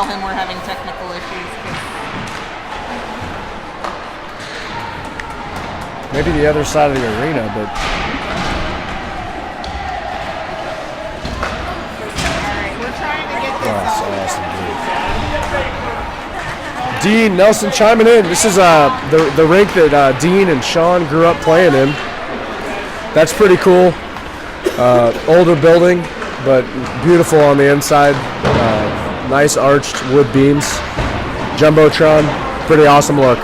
tell him we're having technical issues. Maybe the other side of the arena, but... Alright, we're trying to get this That's awesome, dude. Dean Nelson chiming in. This is the rink that Dean and Sean grew up playing in. That's pretty cool. Older building, but beautiful on the inside. Nice arched wood beams. Jumbotron, pretty awesome look.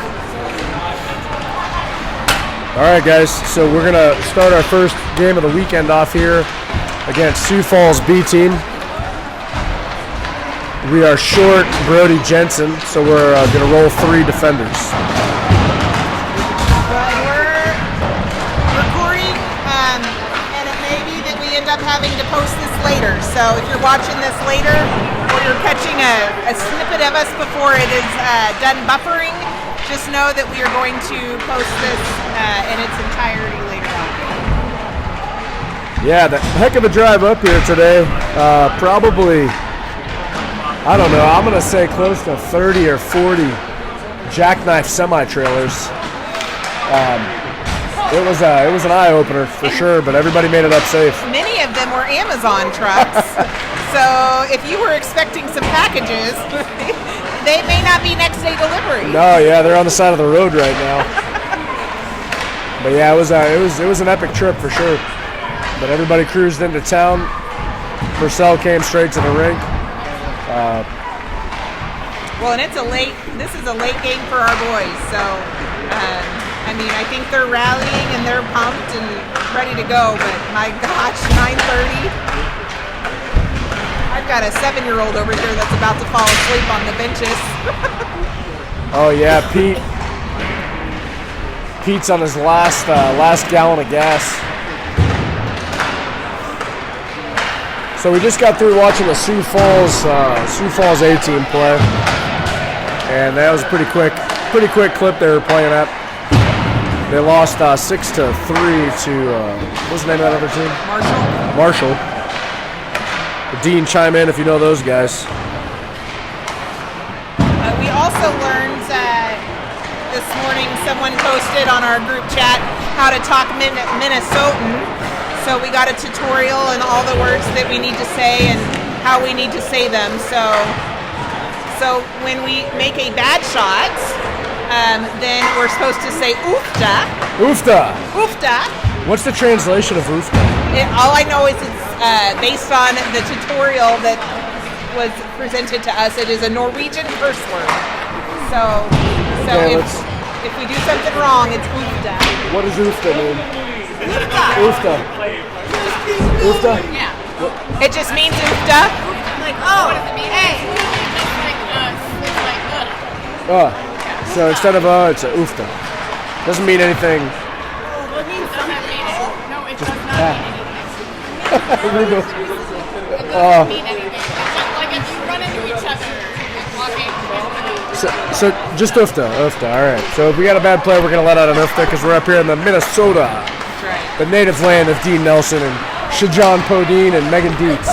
All right, guys, so we're going to start our first game of the weekend off here against Sioux Falls B team. We are short Brody Jensen, so we're going to roll 3 defenders. Well, we're recording, and it may be that we end up having to post this later. So if you're watching this later, or you're catching a snippet of us before it is done buffering, just know that we are going to post this in its entirety later on. Yeah, the heck of a drive up here today. Probably, I don't know, I'm going to say close to 30 or 40 jackknife semi-trailers. It was an eye-opener for sure, but everybody made it up safe. Many of them were Amazon trucks. So if you were expecting some packages, they may not be next day delivery. No, yeah, they're on the side of the road right now. But yeah, it was an epic trip for sure. But everybody cruised into town. Purcell came straight to the rink. Well, and this is a late game for our boys. So, I mean, I think they're rallying and they're pumped and ready to go. But my gosh, 9:30. I've got a 7-year-old over here that's about to fall asleep on the benches. Oh yeah, Pete's on his last gallon of gas. So we just got through watching the Sioux Falls A team play, and that was a pretty quick clip they were playing at. They lost 6-3 to what's the name of that other team? Marshall. Dean, chime in if you know those guys. We also learned this morning, someone posted on our group chat how to talk Minnesotan. So we got a tutorial and all the words that we need to say and how we need to say them. So when we make a bad shot, then we're supposed to say oofta. Oofta. Oofta. What's the translation of oofta? All I know is it's based on the tutorial that was presented to us. It is a Norwegian curse word. So Okay, if we do something wrong, it's oofta. What does oofta mean? Oofta. Oofta? Yeah. It just means oofta. Like, oh, what does it mean? Hey. It's like Oh, so instead of it's a oofta. Doesn't mean anything. it means something. No, it does not mean anything. It doesn't mean anything. It's just like if you run into each other, walking. So just oofta. All right. So if we got a bad play, we're gonna let out an oofta because we're up here in the Minnesota, That's right. the native land of Dean Nelson and Shajan Podine and Megan Dietz.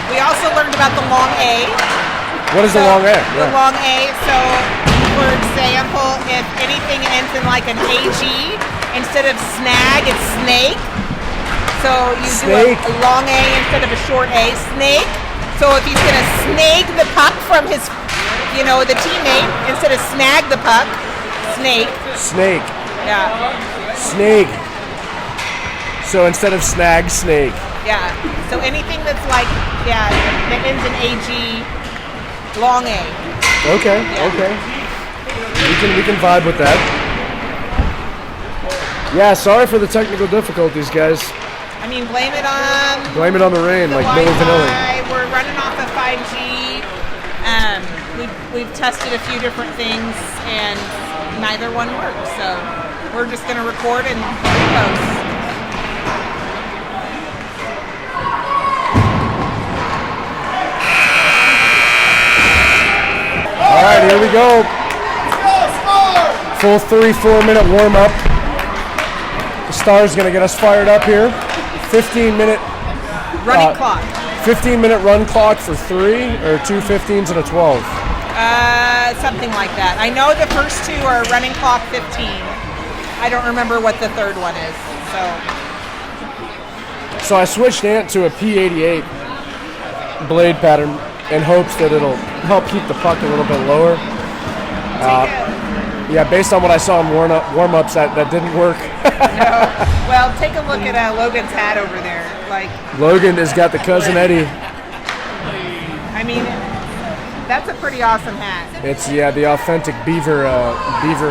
We also learned about the long A. What is the long A? The long A. So, for example, if anything ends in like an AG, instead of snag, it's snake. So you Snake. do a long A instead of a short A. Snake. So if he's going to snag the puck from his, the teammate, instead of snag the puck, snake. Snake. Yeah. Snake. So instead of snag, snake. Yeah. So anything that's like, that ends in AG, long A. Okay. Yeah. Okay. We can vibe with that. Yeah. Sorry for the technical difficulties, guys. I mean, blame it on the rain, the like Milli Vanilli. Wi-Fi. We're running off of 5G. We've tested a few different things, and neither one works. So we're just going to record and post. All right, here we go. Full 3-4 minute warm up. The Star's going to get us fired up here. 15-minute Running clock. 15-minute run clock for 3 or 2 15s and a 12? Something like that. I know the first 2 are running clock 15. I don't remember what the third one is. So I switched Ant to a P88 blade pattern in hopes that it'll help keep the puck a little bit lower. Yeah, based on what I saw in warm-ups, that didn't work. No. Well, take a look at Logan's hat over there. Like, Logan has got the Cousin Eddie. I mean, that's a pretty awesome hat. It's the authentic beaver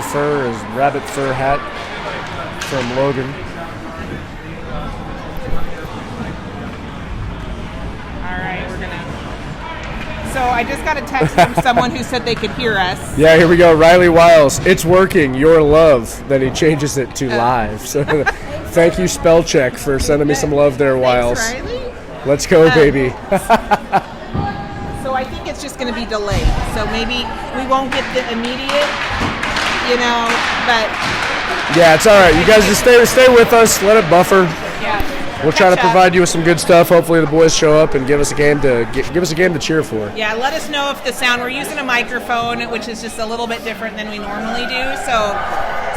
fur is rabbit fur hat from Logan. All right, we're gonna. So I just got a text from someone who said they could hear us. Yeah, here we go. Riley Wiles. It's working. Your love. Then he changes it to live. So thank you, spell check, for sending me some love there, Wiles. Thanks, Riley. Let's go, baby. So I think it's just going to be delayed. So maybe we won't get the immediate, but yeah, it's all right. You guys just stay with us. Let it buffer. Yeah. We'll try to provide you with some good stuff. Hopefully the boys show up and give us a game to cheer for. Yeah, let us know if the sound. We're using a microphone, which is just a little bit different than we normally do. So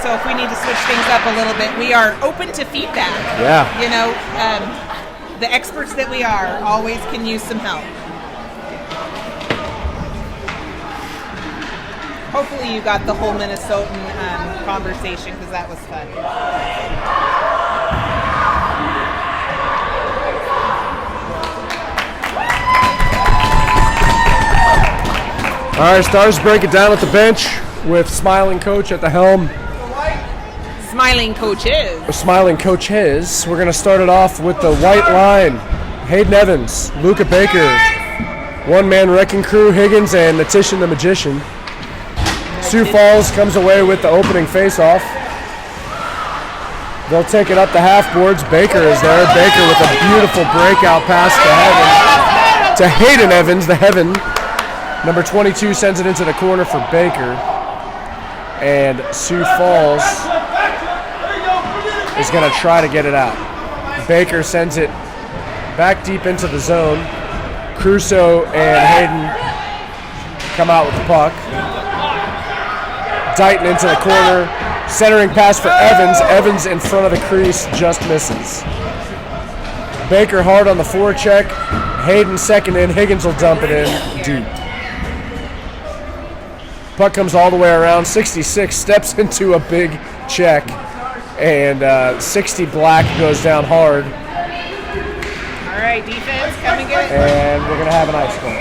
if we need to switch things up a little bit, we are open to feedback. Yeah. The experts that we are always can use some help. Hopefully you got the whole Minnesotan conversation, because that was fun. All right, Stars break it down at the bench with Smiling Coach at the helm. Smiling coaches. Smiling Coaches. We're going to start it off with the white line. Hayden Evans, Luca Baker, one-man wrecking crew, Higgins, and Natishan the Magician. Sioux Falls comes away with the opening face-off. They'll take it up the half boards. Baker is there. Baker with a beautiful breakout pass to Hayden Evans, the Heaven. Number 22 sends it into the corner for Baker. And Sioux Falls is going to try to get it out. Baker sends it back deep into the zone. Crusoe and Hayden come out with the puck. Dighton into the corner. Centering pass for Evans. Evans in front of the crease just misses. Baker hard on the forecheck. Hayden second in. Higgins will dump it in deep. Puck comes all the way around. 66 steps into a big check. And 60 Black goes down hard. All right, defense, come and get it. And we're going to have an ice goal.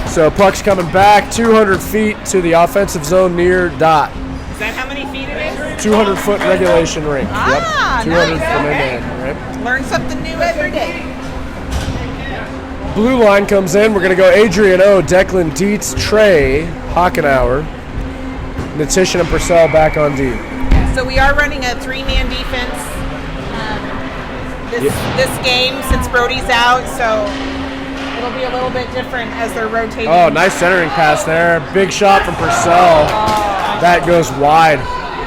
So puck's coming back 200 feet to the offensive zone near dot. Is that how many feet it is? 200-foot regulation rink. Ah, yep. 200 nice. from Okay. end to end, right? Learn something new every day. Blue line comes in. We're going to go Adrian O, Declan Dietz, Trey, Hockenauer, Natishan, and Purcell back on D. So we are running a 3-man defense this game since Brody's out, so it'll be a little bit different as they're rotating. Oh, nice centering pass there. Big shot from Purcell. That goes wide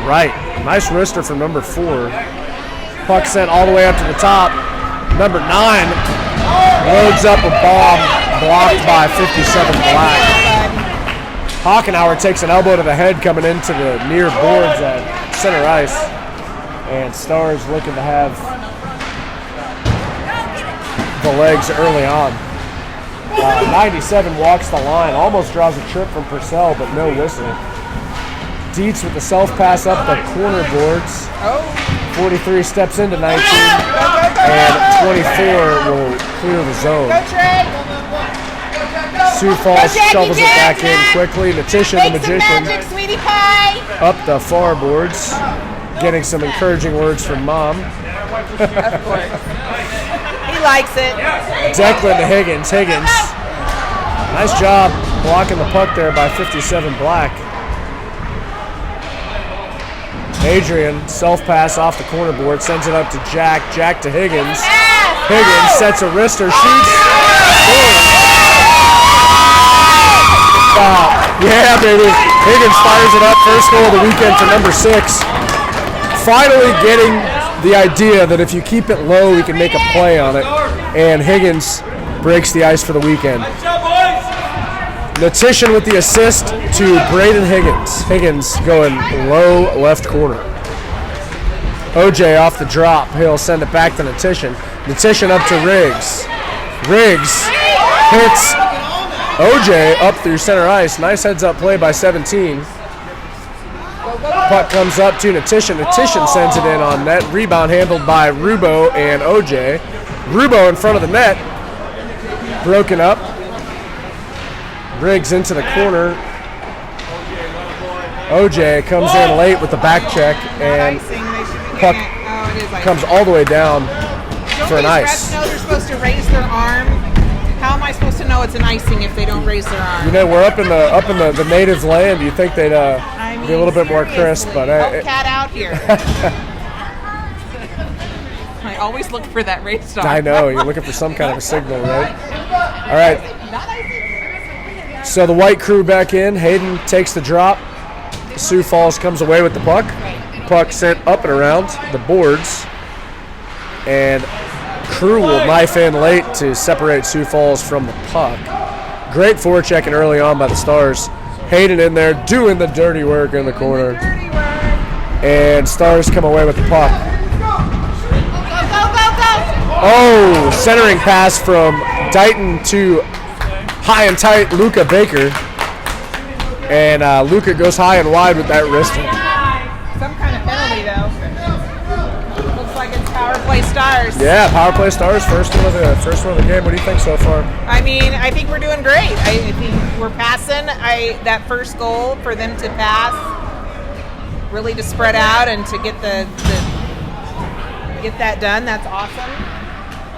right. Nice wrister from number 4. Puck sent all the way up to the top. Number 9 loads up a bomb blocked by 57 Black. Hockenauer takes an elbow to the head coming into the near boards at center ice. And Stars looking to have the legs early on. 97 walks the line, almost draws a trip from Purcell, but no whistle. Dietz with the self-pass up the corner boards. 43 steps into 19, and 24 will clear the zone. Sioux Falls shovels it back in quickly. Natisha, the Magician, magic, sweetie pie. up the far boards, getting some encouraging words from Mom. Of course. He likes it. Declan to Higgins. Higgins. Nice job blocking the puck there by 57 Black. Adrian, self-pass off the corner board, sends it up to Jack. Jack to Higgins. Higgins sets a wrister, shoots. Yeah, baby. Higgins fires it up. First goal of the weekend for number 6. Finally getting the idea that if you keep it low, we can make a play on it. And Higgins breaks the ice for the weekend. Natition with the assist to Braden Higgins. Higgins going low left corner. OJ off the drop. He'll send it back to Natition. Natition up to Riggs. Riggs hits OJ up through center ice. Nice heads-up play by 17. Puck comes up to Natition. Natition sends it in on net. Rebound handled by Rubo and OJ. Rubo in front of the net. Broken up. Riggs into the corner. OJ comes in late with the back check, and puck comes all the way down for an ice. Don't these refs know they're supposed to raise their arm? How am I supposed to know it's an icing if they don't raise their arm? You know, we're up in the native land. You think they'd be a little bit more crisp, but cat out here. I always look for that raised arm. I know, you're looking for some kind of a signal, right? All right. So the white crew back in. Hayden takes the drop. Sioux Falls comes away with the puck. Puck sent up and around the boards, and crew will knife in late to separate Sioux Falls from the puck. Great forechecking early on by the Stars. Hayden in there doing the dirty work in the corner. And Stars come away with the puck. Oh, centering pass from Dighton to high and tight Luca Baker. And Luca goes high and wide with that wrist. Some kind of penalty, though. Looks like it's power play Stars. Yeah, power play Stars, first one of the game. What do you think so far? I mean, I think we're doing great. I think we're passing. That first goal for them to pass, really to spread out and to get get that done. That's awesome.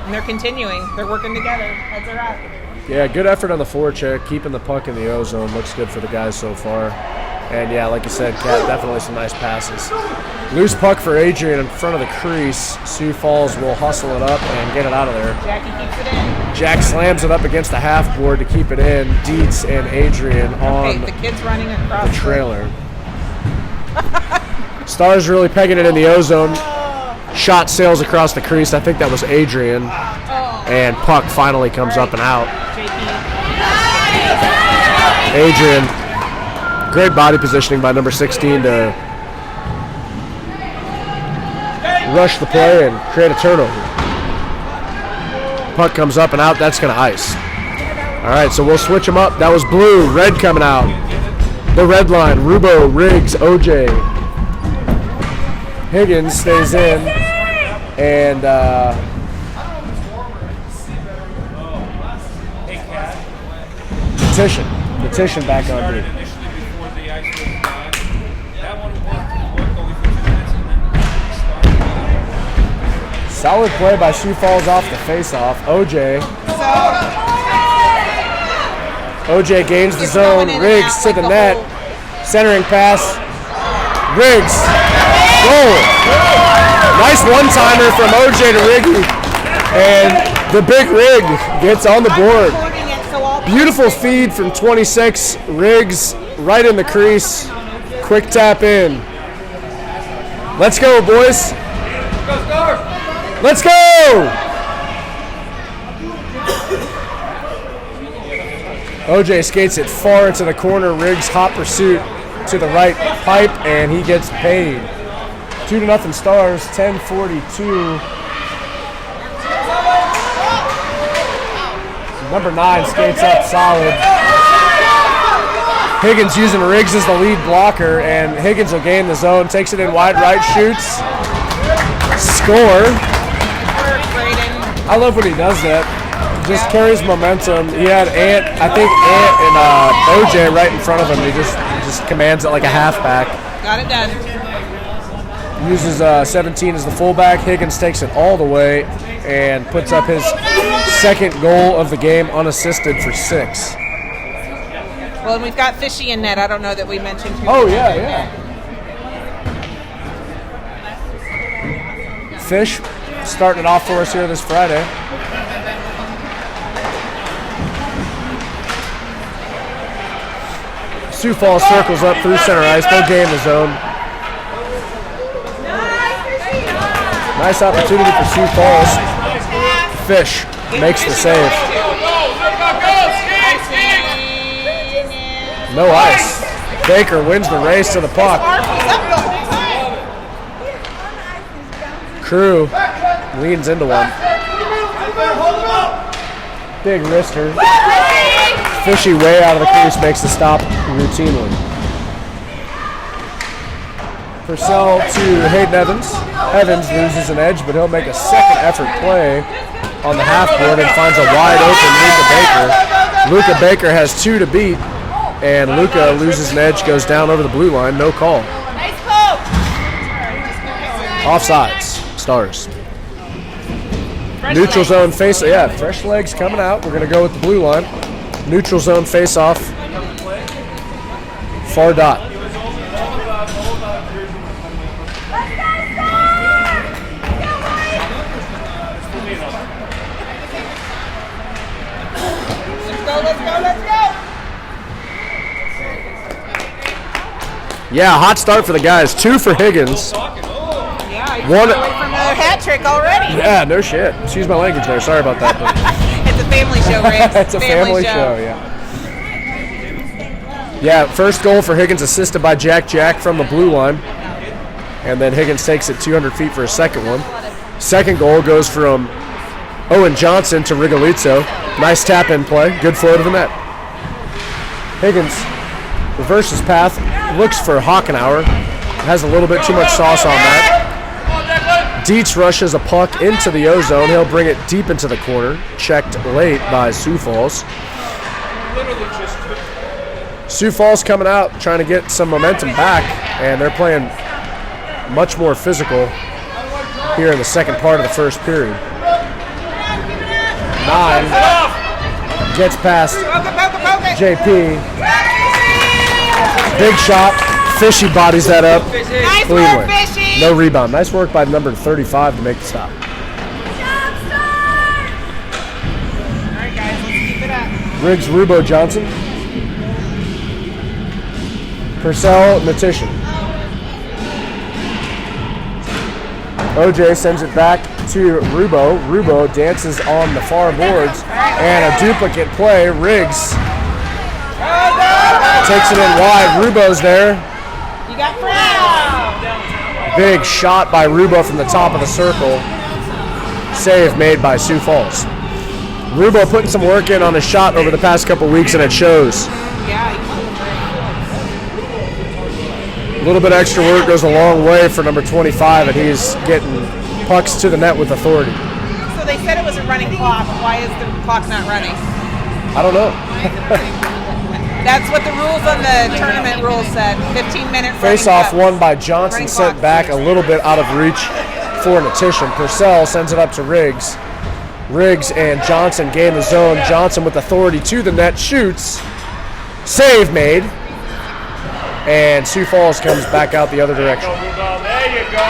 And they're continuing. They're working together. Heads are up. Yeah, good effort on the forecheck, keeping the puck in the O zone. Looks good for the guys so far. And yeah, like you said, Kat, definitely some nice passes. Loose puck for Adrian in front of the crease. Sioux Falls will hustle it up and get it out of there. Jackie keeps it in. Jack slams it up against the half board to keep it in. Dietz and Adrian on the kids running across the trailer. Stars really pegging it in the O zone. Shot sails across the crease. I think that was Adrian. And puck finally comes up and out. Adrian, great body positioning by number 16 to rush the play and create a turnover. Puck comes up and out. That's going to ice. All right, so we'll switch them up. That was blue. Red coming out. The red line. Rubo, Riggs, OJ. Higgins stays in. And Petition back on D. Solid play by Sioux Falls off the face-off. OJ gains the zone. Riggs to the net. Centering pass. Riggs. Goal. Nice one-timer from OJ to Riggy. And the big Rig gets on the board. Beautiful feed from 26. Riggs right in the crease. Quick tap in. Let's go, boys. Let's go! OJ skates it far into the corner. Riggs hot pursuit to the right pipe, and he gets paid. 2-0 Stars, 10:42. Number 9 skates up solid. Higgins using Riggs as the lead blocker, and Higgins will gain the zone, takes it in wide right, shoots, score. I love when he does that. Just carries momentum. He had Ant and OJ right in front of him. He just commands it like a halfback. Got it done. Uses 17 as the fullback. Higgins takes it all the way and puts up his second goal of the game unassisted for 6. Well, and we've got Fishy in net. I don't know that we mentioned who. Oh, yeah. Fish starting it off for us here this Friday. Sioux Falls circles up through center ice. They'll gain the zone. Nice opportunity for Sioux Falls. Fish makes the save. No ice. Baker wins the race to the puck. Crew leans into one. Big wrister. Fishy way out of the crease makes the stop routinely. Purcell to Hayden Evans. Evans loses an edge, but he'll make a second effort play on the half board and finds a wide open Luca Baker. Luca Baker has 2 to beat, and Luca loses an edge, goes down over the blue line, no call. Offsides, Stars. Neutral zone face, yeah, fresh legs coming out. We're gonna go with the blue line. Neutral zone face off. Far dot. Let's go. Yeah, hot start for the guys. 2 for Higgins. Yeah, he's One away from another hat trick already. Yeah, no shit. Excuse my language there. Sorry about that. It's a family show, Riggs. It's a family show, yeah. Yeah, first goal for Higgins, assisted by Jack from the blue line. And then Higgins takes it 200 feet for a second one. Second goal goes from Owen Johnson to Rigolizzo. Nice tap-in play. Good flow to the net. Higgins reverses path, looks for Hockenauer. Has a little bit too much sauce on that. Dietz rushes a puck into the O-zone. He'll bring it deep into the corner. Checked late by Sioux Falls. Sioux Falls coming out, trying to get some momentum back, and they're playing much more physical here in the second part of the first period. 9 gets past JP. Big shot. Fishy bodies that up. Nice Cleanly. work, Fishy. No rebound. Nice work by number 35 to make the stop. All right, guys, let's keep it up. Riggs, Rubo, Johnson. Purcell, Natition. OJ sends it back to Rubo. Rubo dances on the far boards. And a duplicate play. Riggs takes it in wide. Rubo's there. You got Brown. Big shot by Rubo from the top of the circle. Save made by Sioux Falls. Rubo putting some work in on his shot over the past couple weeks, and it shows. Yeah. A little bit of extra work goes a long way for number 25, and he's getting pucks to the net with authority. So they said it was a running clock. Why is the clock not running? I don't know. That's what the rules on the tournament rules said. 15-minute Face-off won by Johnson, sent back a little bit out of reach for Natition. Purcell sends it up to Riggs. Riggs and Johnson gain the zone. Johnson with authority to the net, shoots. Save made. And Sioux Falls comes back out the other direction. There you go.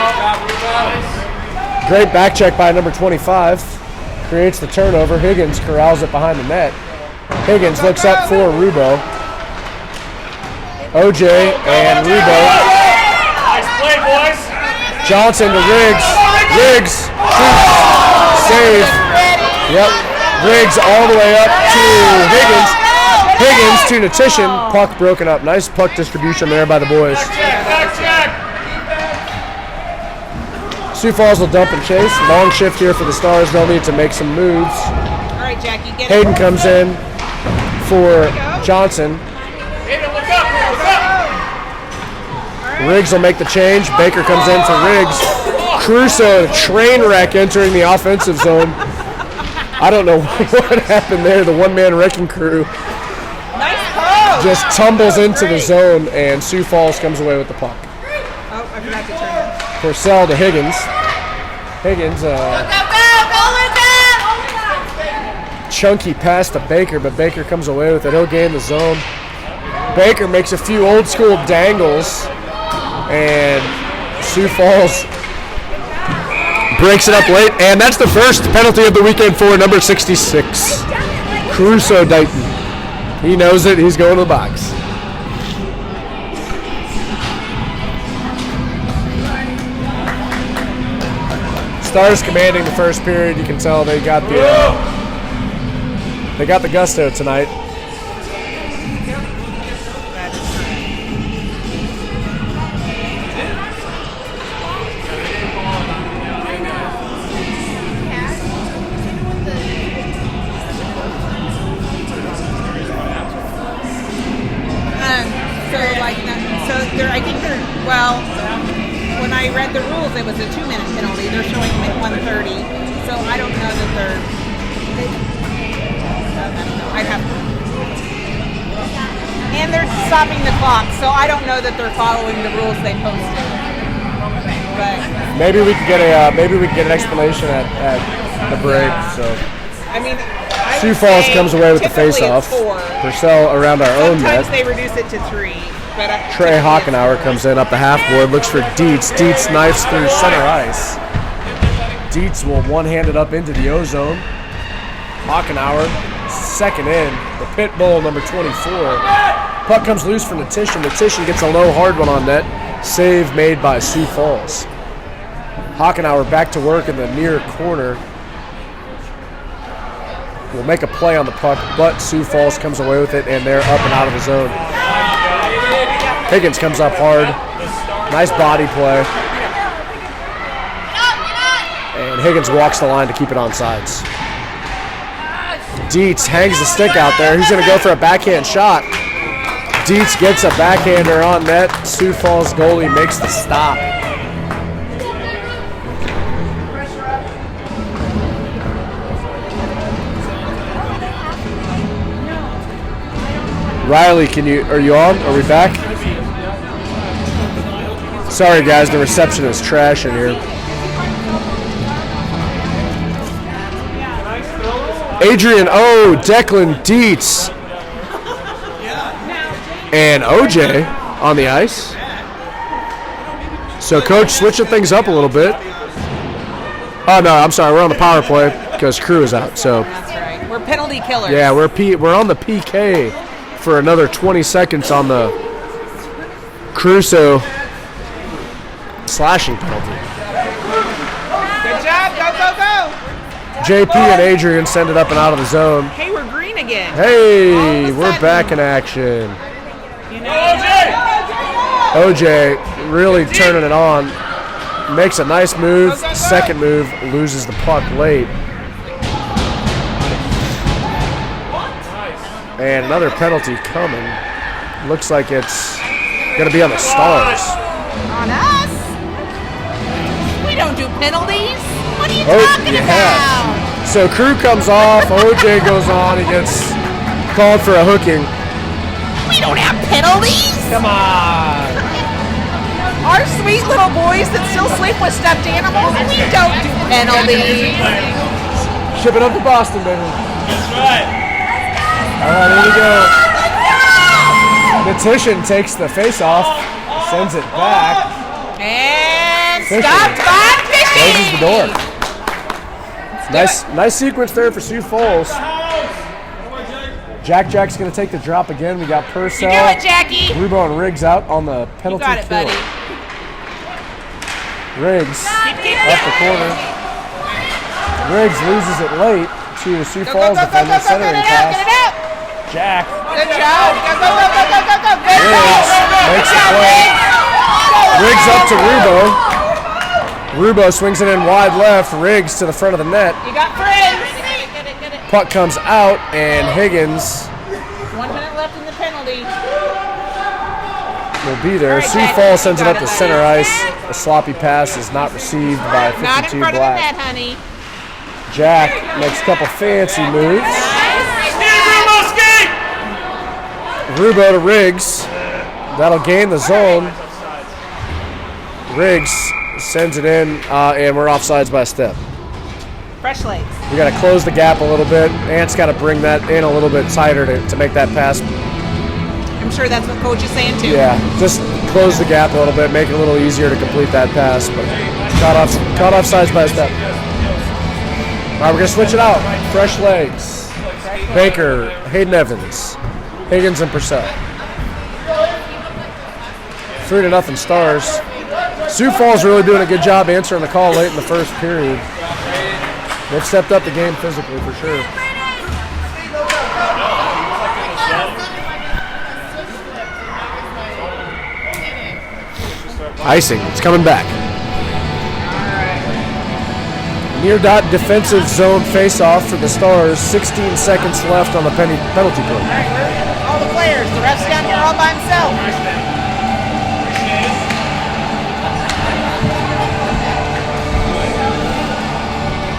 Great back check by number 25. Creates the turnover. Higgins corrals it behind the net. Higgins looks up for Rubo. OJ and Rubo. Nice play, boys. Johnson to Riggs. Riggs shoots. Save. Yep. Riggs all the way up to Higgins. Higgins to Natition. Puck broken up. Nice puck distribution there by the boys. Back check. Sioux Falls will dump and chase. Long shift here for the Stars. They'll need to make some moves. All right, Jackie, get Hayden it. comes in for Johnson. Hayden, look up. Look up. Riggs will make the change. Baker comes in for Riggs. Crusoe, train wreck entering the offensive zone. I don't know what happened there. The one-man wrecking crew Nice pose. just tumbles into the zone, and Sioux Falls comes away with the puck. Oh, I forgot to turn it. Purcell to Higgins. Higgins, chunky pass to Baker, but Baker comes away with it. He'll gain the zone. Baker makes a few old-school dangles, and Sioux Falls breaks it up late, and that's the first penalty of the weekend for number 66, Crusoe Dighton. He knows it. He's going to the box. Stars commanding the first period. You can tell they got the gusto tonight. I think they're, well, when I read the rules, it was a 2-minute penalty. They're showing them at 1:30, so I don't know that they're, I'd have to. And they're stopping the clock, so I don't know that they're following the rules they posted. But maybe we can get an explanation at the break. So I mean, Sioux Falls comes away with the face-off. Purcell around our own net. Sometimes they reduce it to 3. But Trey Hockenauer comes in up the half board, looks for Dietz. Dietz knifes through center ice. Dietz will one-hand it up into the O-zone. Hockenauer, second in. The pit bull, number 24. Puck comes loose from Natition. Natition gets a low hard one on net. Save made by Sioux Falls. Hockenauer back to work in the near corner. Will make a play on the puck, but Sioux Falls comes away with it, and they're up and out of the zone. Higgins comes up hard. Nice body play. And Higgins walks the line to keep it on sides. Dietz hangs the stick out there. He's going to go for a backhand shot. Dietz gets a backhander on net. Sioux Falls goalie makes the stop. Riley, are you on? Are we back? Sorry guys, the reception is trash in here. Adrian O, Declan Dietz, and OJ on the ice. So coach switching things up a little bit. Oh no, I'm sorry, we're on the power play because Crew is out. So that's right. We're penalty killers. Yeah, we're on the PK for another 20 seconds on the Crusoe slashing penalty. Good job, go, go, go. JP and Adrian send it up and out of the zone. Hey, we're green again. Hey, we're back in action. You know, OJ really turning it on. Makes a nice move. Second move, loses the puck late. And another penalty coming. Looks like it's going to be on the Stars. On us? We don't do penalties. What are you talking about? So Crew comes off, OJ goes on, he gets called for a hooking. We don't have penalties. Come on. Our sweet little boys that still sleep with stuffed animals, we don't do penalties. Ship it up to Boston, baby. That's right. All right, here we go. Natition takes the face-off, sends it back. And Fisher stopped by Fishy. closes the door. Nice sequence there for Sioux Falls. Jack's going to take the drop again. We got Purcell, You do it, Jackie. Rubo, and Riggs out on the You penalty got it, kill. buddy. Riggs Keep up the corner. Riggs loses it late to the Sioux Go, Falls go, go, go, defender go, centering get it out, get it pass. out. Jack Good job. Go, go, go, go, go, go, go. Good Riggs job. makes Good the job, play. Riggs. Riggs up to Rubo. Rubo swings it in wide left. Riggs to the front of the net. You got friends. Get it, get it. Puck comes out, and Higgins 1 minute left in the penalty. will be there. All right, Sioux Jack, Falls you sends it got up it, to buddy. center ice. A sloppy pass is not received by Not in 52 front of the Black. net, honey. Jack makes a couple fancy moves. Rubo to Riggs. That'll gain the zone. Riggs sends it in, and we're offsides by a step. Fresh legs. We got to close the gap a little bit. Ant's got to bring that in a little bit tighter to make that pass. I'm sure that's what coach is saying too. Yeah, just close the gap a little bit, make it a little easier to complete that pass. But caught offsides by a step. All right, we're gonna switch it out. Fresh legs. Baker, Hayden Evans, Higgins, and Purcell. 3-0 Stars. Sioux Falls really doing a good job answering the call late in the first period. They've stepped up the game physically for sure. Icing, it's coming back. Near dot defensive zone face-off for the Stars. 16 seconds left on the penalty play. All the players. The ref's down here all by himself.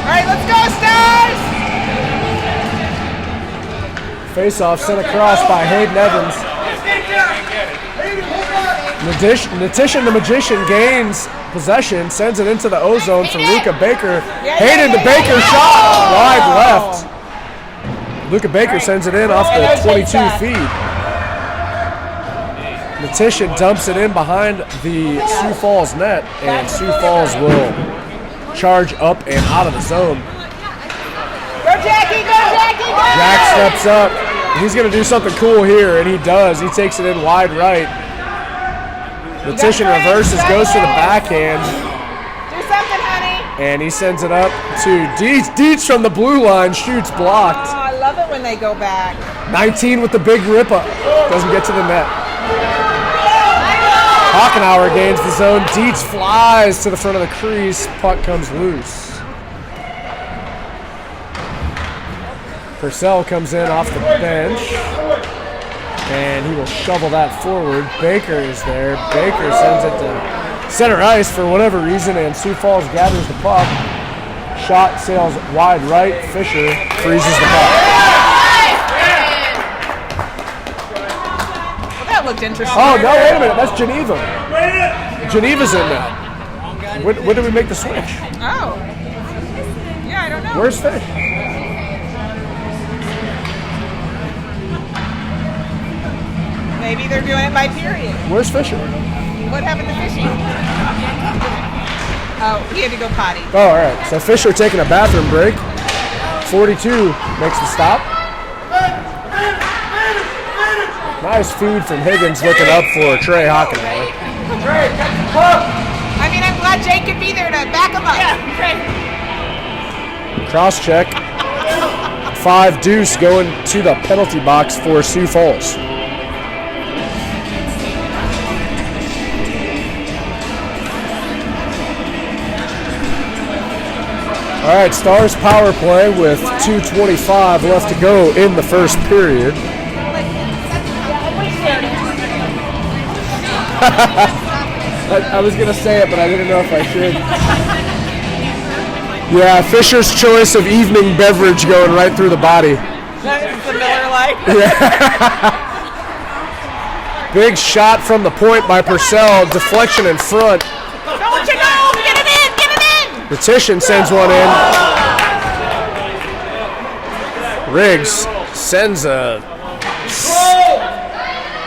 All right, let's go, Stars! Face-off sent across by Hayden Evans. Natition the Magician gains possession, sends it into the O-zone from Luca Baker. Hayden to Baker, shot wide left. Luca Baker sends it in off the 22 feet. Natition dumps it in behind the Sioux Falls net, and Sioux Falls will charge up and out of the zone. Go, Jackie! Go, Jackie! Go! Jack steps up. He's going to do something cool here, and he does. He takes it in wide right. Natition reverses, goes to the backhand. Do something, honey. And he sends it up to Dietz. Dietz from the blue line shoots blocked. Oh, I love it when they go back. 19 with the big rip up. Doesn't get to the net. Hockenauer gains the zone. Dietz flies to the front of the crease. Puck comes loose. Purcell comes in off the bench. And he will shovel that forward. Baker is there. Baker sends it to center ice for whatever reason, and Sioux Falls gathers the puck. Shot sails wide right. Fisher freezes the puck. Well, that looked interesting. Oh, no, wait a minute. That's Geneva. Geneva's in now. When did we make the switch? Oh. Yeah, I don't know. Where's Fish? Maybe they're doing it by period. Where's Fisher? What happened to Fishy? Oh, he had to go potty. Oh, all right. So Fisher taking a bathroom break. 42 makes the stop. Nice feed from Higgins looking up for Trey Hockenauer. I mean, I'm glad Jake could be there to back him up. Yeah, Cross check. 5 deuce going to the penalty box for Sioux Falls. All right, Stars power play with 2:25 left to go in the first period. I was going to say it, but I didn't know if I should. Yeah, Fisher's choice of evening beverage going right through the body. That's the Miller Lite. Yeah. Big shot from the point by Purcell. Deflection in front. Don't you know? Get it in! Get it in! Natition sends one in. Riggs sends a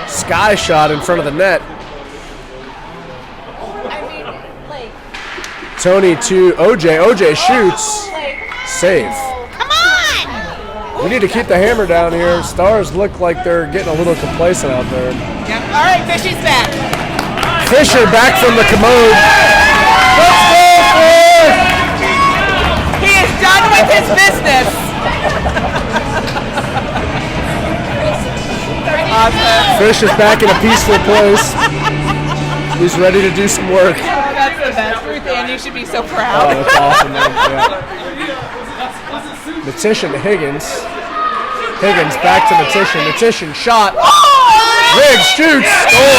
sky shot in front of the net. Tony to OJ. OJ shoots. Save. Come on! We need to keep the hammer down here. Stars look like they're getting a little complacent out there. Yep. All right, Fishy's back. Fisher back from the commode. Let's go, Fish! He is done with his business. Awesome. Fish is back in a peaceful place. He's ready to do some work. Oh, that's the best, Ruth Ann. You should be so Oh, proud. that's awesome, man. Yeah. Natition to Higgins. Higgins back to Natition. Natition shot. Riggs shoots. Score.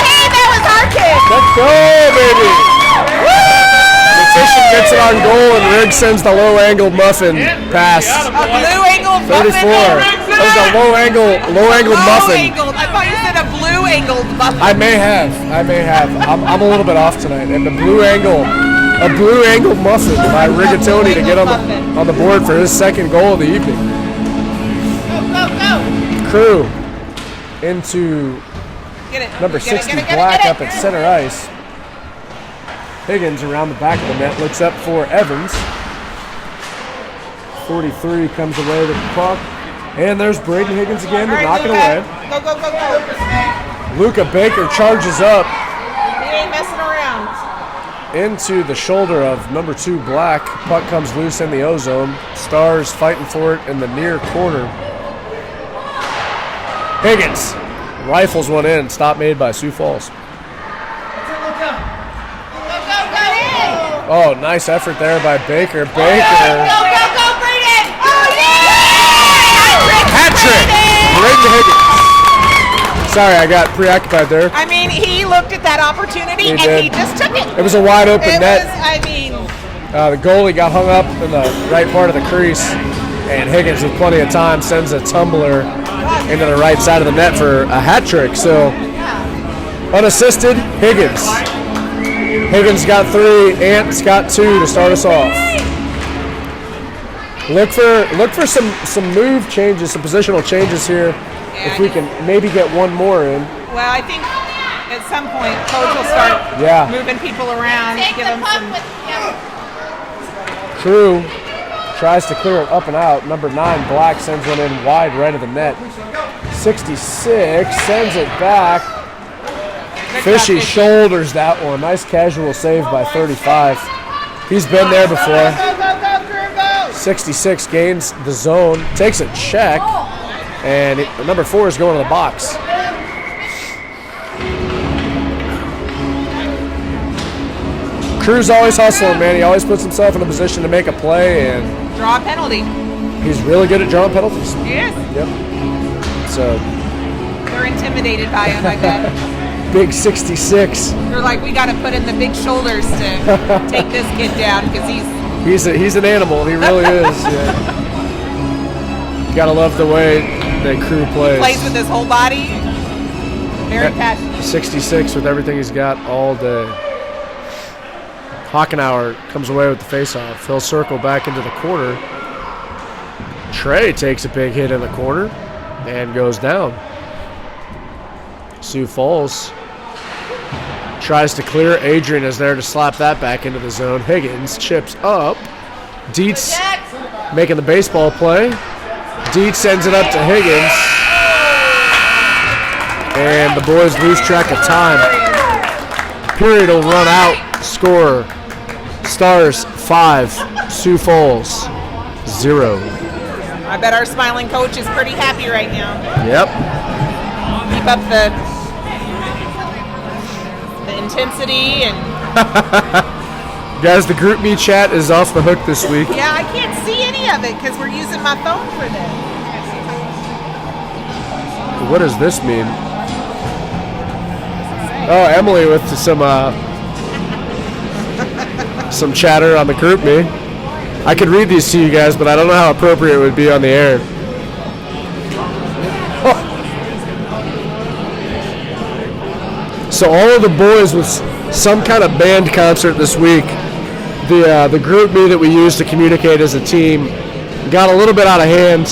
Hey, that was our kid. Let's go, baby. Natition gets it on goal, and Riggs sends the low-angle muffin pass. A blue angled 34. muffin. That was a low-angled muffin. Angled. I thought you said a blue angled muffin. I may have. I'm a little bit off tonight. And a blue angle muffin by Rigatoni to get on the board for his second goal of the evening. Go. Crew into Get it. number Get it, 60 get it, get it, Black get up it. at center ice. Higgins around the back of the net looks up for Evans. 43 comes away with the puck. And there's Braden Higgins again to All right, knock it Luca. away. Go. Luca Baker charges up. He ain't into the shoulder of number 2 Black. Puck comes loose in the O-zone. Stars fighting for it in the near corner. Higgins rifles one in. Stop made by Sioux Falls. Oh, nice effort there by Baker. Baker. Go, Braden! Oh, yeah! Hat trick. Braden Higgins. Sorry, I got preoccupied there. I mean, he looked at that opportunity and he just took it. It was a wide open net. The goalie got hung up in the right part of the crease, and Higgins, with plenty of time, sends a tumbler into the right side of the net for a hat trick. So, unassisted, Higgins. Higgins got 3, Ant's got 2 to start us off. Look for some move changes, some positional changes here. Yeah, if we can maybe get one more in. Well, I think at some point coach will start moving people around, give them some. Crew tries to clear it up and out. Number 9 Black sends one in wide right of the net. 66 sends it back. Fishy shoulders that one. Nice casual save by 35. He's been there before. 66 gains the zone, takes a check, and number 4 is going to the box. Crew's always hustling, man. He always puts himself in a position to make a play and draw a penalty. He's really good at drawing penalties. He is. Yep. So they're intimidated by him, I bet. Big 66. They're like, we got to put in the big shoulders to take this kid down because he's an animal. He really is. Yeah. Gotta love the way that Crew plays. Plays with his whole body. Very passionate. 66 with everything he's got all day. Hockenauer comes away with the faceoff. He'll circle back into the corner. Trey takes a big hit in the corner and goes down. Sioux Falls tries to clear. Adrian is there to slap that back into the zone. Higgins chips up. Dietz making the baseball play. Dietz sends it up to Higgins. And the boys lose track of time. Period will run out. Score. Stars 5. Sioux Falls 0. I bet our smiling coach is pretty happy right now. Yep. Keep up the intensity and guys, the group me chat is off the hook this week. Yeah, I can't see any of it because we're using my phone for this. What does this mean? Oh, Emily with some chatter on the group me. I could read these to you guys, but I don't know how appropriate it would be on the air. So all of the boys with some kind of band concert this week, the group me that we use to communicate as a team got a little bit out of hand,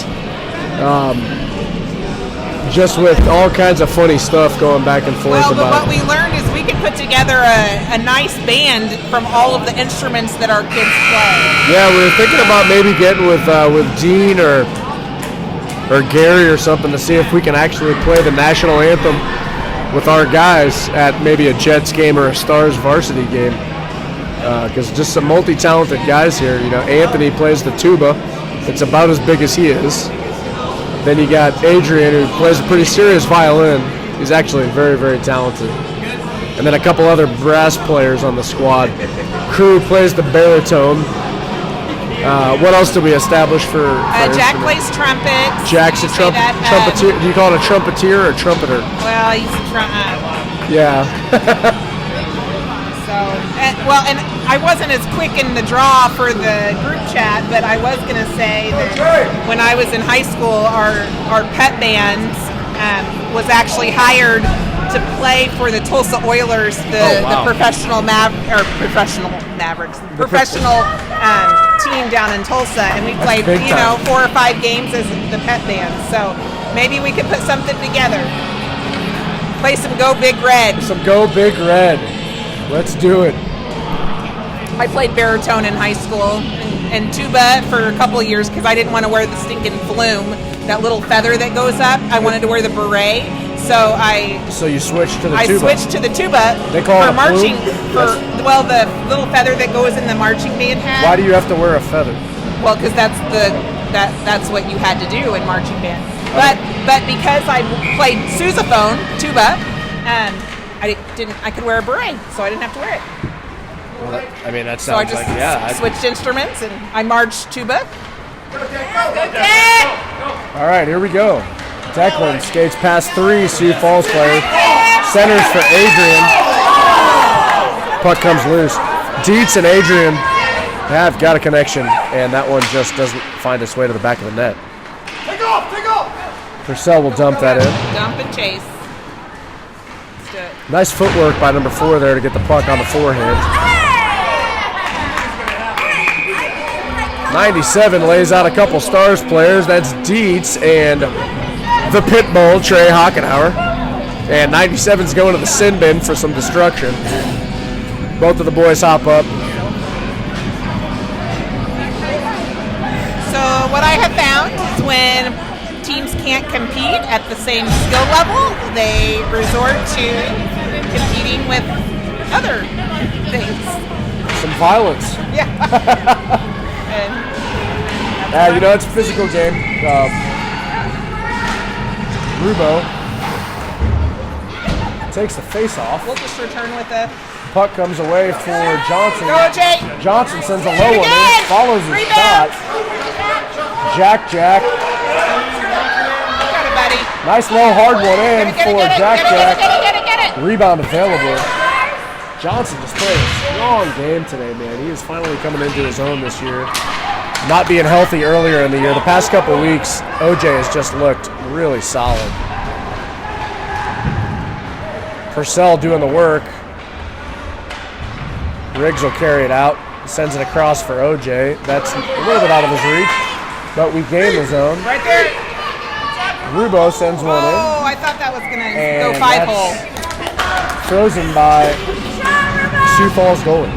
just with all kinds of funny stuff going back and forth. Well, but what we learned is we could put together a nice band from all of the instruments that our kids play. Yeah, we were thinking about maybe getting with Dean or Gary or something to see if we can actually play the national anthem with our guys at maybe a Jets game or a Stars varsity game, because just some multi-talented guys here. You know, Anthony plays the tuba; it's about as big as he is. Then you got Adrian, who plays a pretty serious violin. He's actually very, very talented. And then a couple other brass players on the squad. Crew plays the baritone. What else did we establish for Jack plays trumpet. Jack's a trumpeter. Do you call it a trumpeter or a trumpeter? Well, he's a trumpeter. Yeah. And I wasn't as quick in the draw for the group chat, but I was going to say that when I was in high school, our pep band was actually hired to play for the Tulsa Oilers, the professional team down in Tulsa, and we played 4 or 5 games as the pep band. So maybe we could put something together. Play some Go Big Red. Some Go Big Red. Let's do it. I played baritone in high school and tuba for a couple of years because I didn't want to wear the stinking flume, that little feather that goes up. I wanted to wear the beret. So you switched to the tuba. I switched to the tuba they call for it marching. Flume? Well, the little feather that goes in the marching band hat. Why do you have to wear a feather? Well, because that's what you had to do in marching band. But because I played sousaphone, tuba, I could wear a beret, so I didn't have to wear it. Well, that So I sounds just like, yeah. switched instruments and I marched tuba. All right, here we go. Declan skates past 3 Sioux Falls players. Centers for Adrian. Puck comes loose. Dietz and Adrian have got a connection, and that one just doesn't find its way to the back of the net. Take off! Purcell will dump that in. Dump and chase. Let's do it. Nice footwork by number 4 there to get the puck on the forehand. 97 lays out a couple Stars players. That's Dietz and the Pitbull, Trey Hockenhauer. And 97's going to the sin bin for some destruction. Both of the boys hop up. So what I have found is when teams can't compete at the same skill level, they resort to competing with other things. Some violence. Yeah. It's a physical game. Rubo takes the face off. We'll just return with a Puck comes away for Johnson. go, Jake. Johnson sends a low one in, follows his shot. Jack. Got it, buddy. Nice low hard one in for Jack. Get it. Rebound available. Johnson just played a strong game today, man. He is finally coming into his own this year. Not being healthy earlier in the year. The past couple weeks, OJ has just looked really solid. Purcell doing the work. Riggs will carry it out. Sends it across for OJ. That's a little bit out of his reach, but we gain the zone. Right there. Rubo sends one in. Oh, I thought that was going to go And 5-hole. Frozen by Sioux Falls goalie.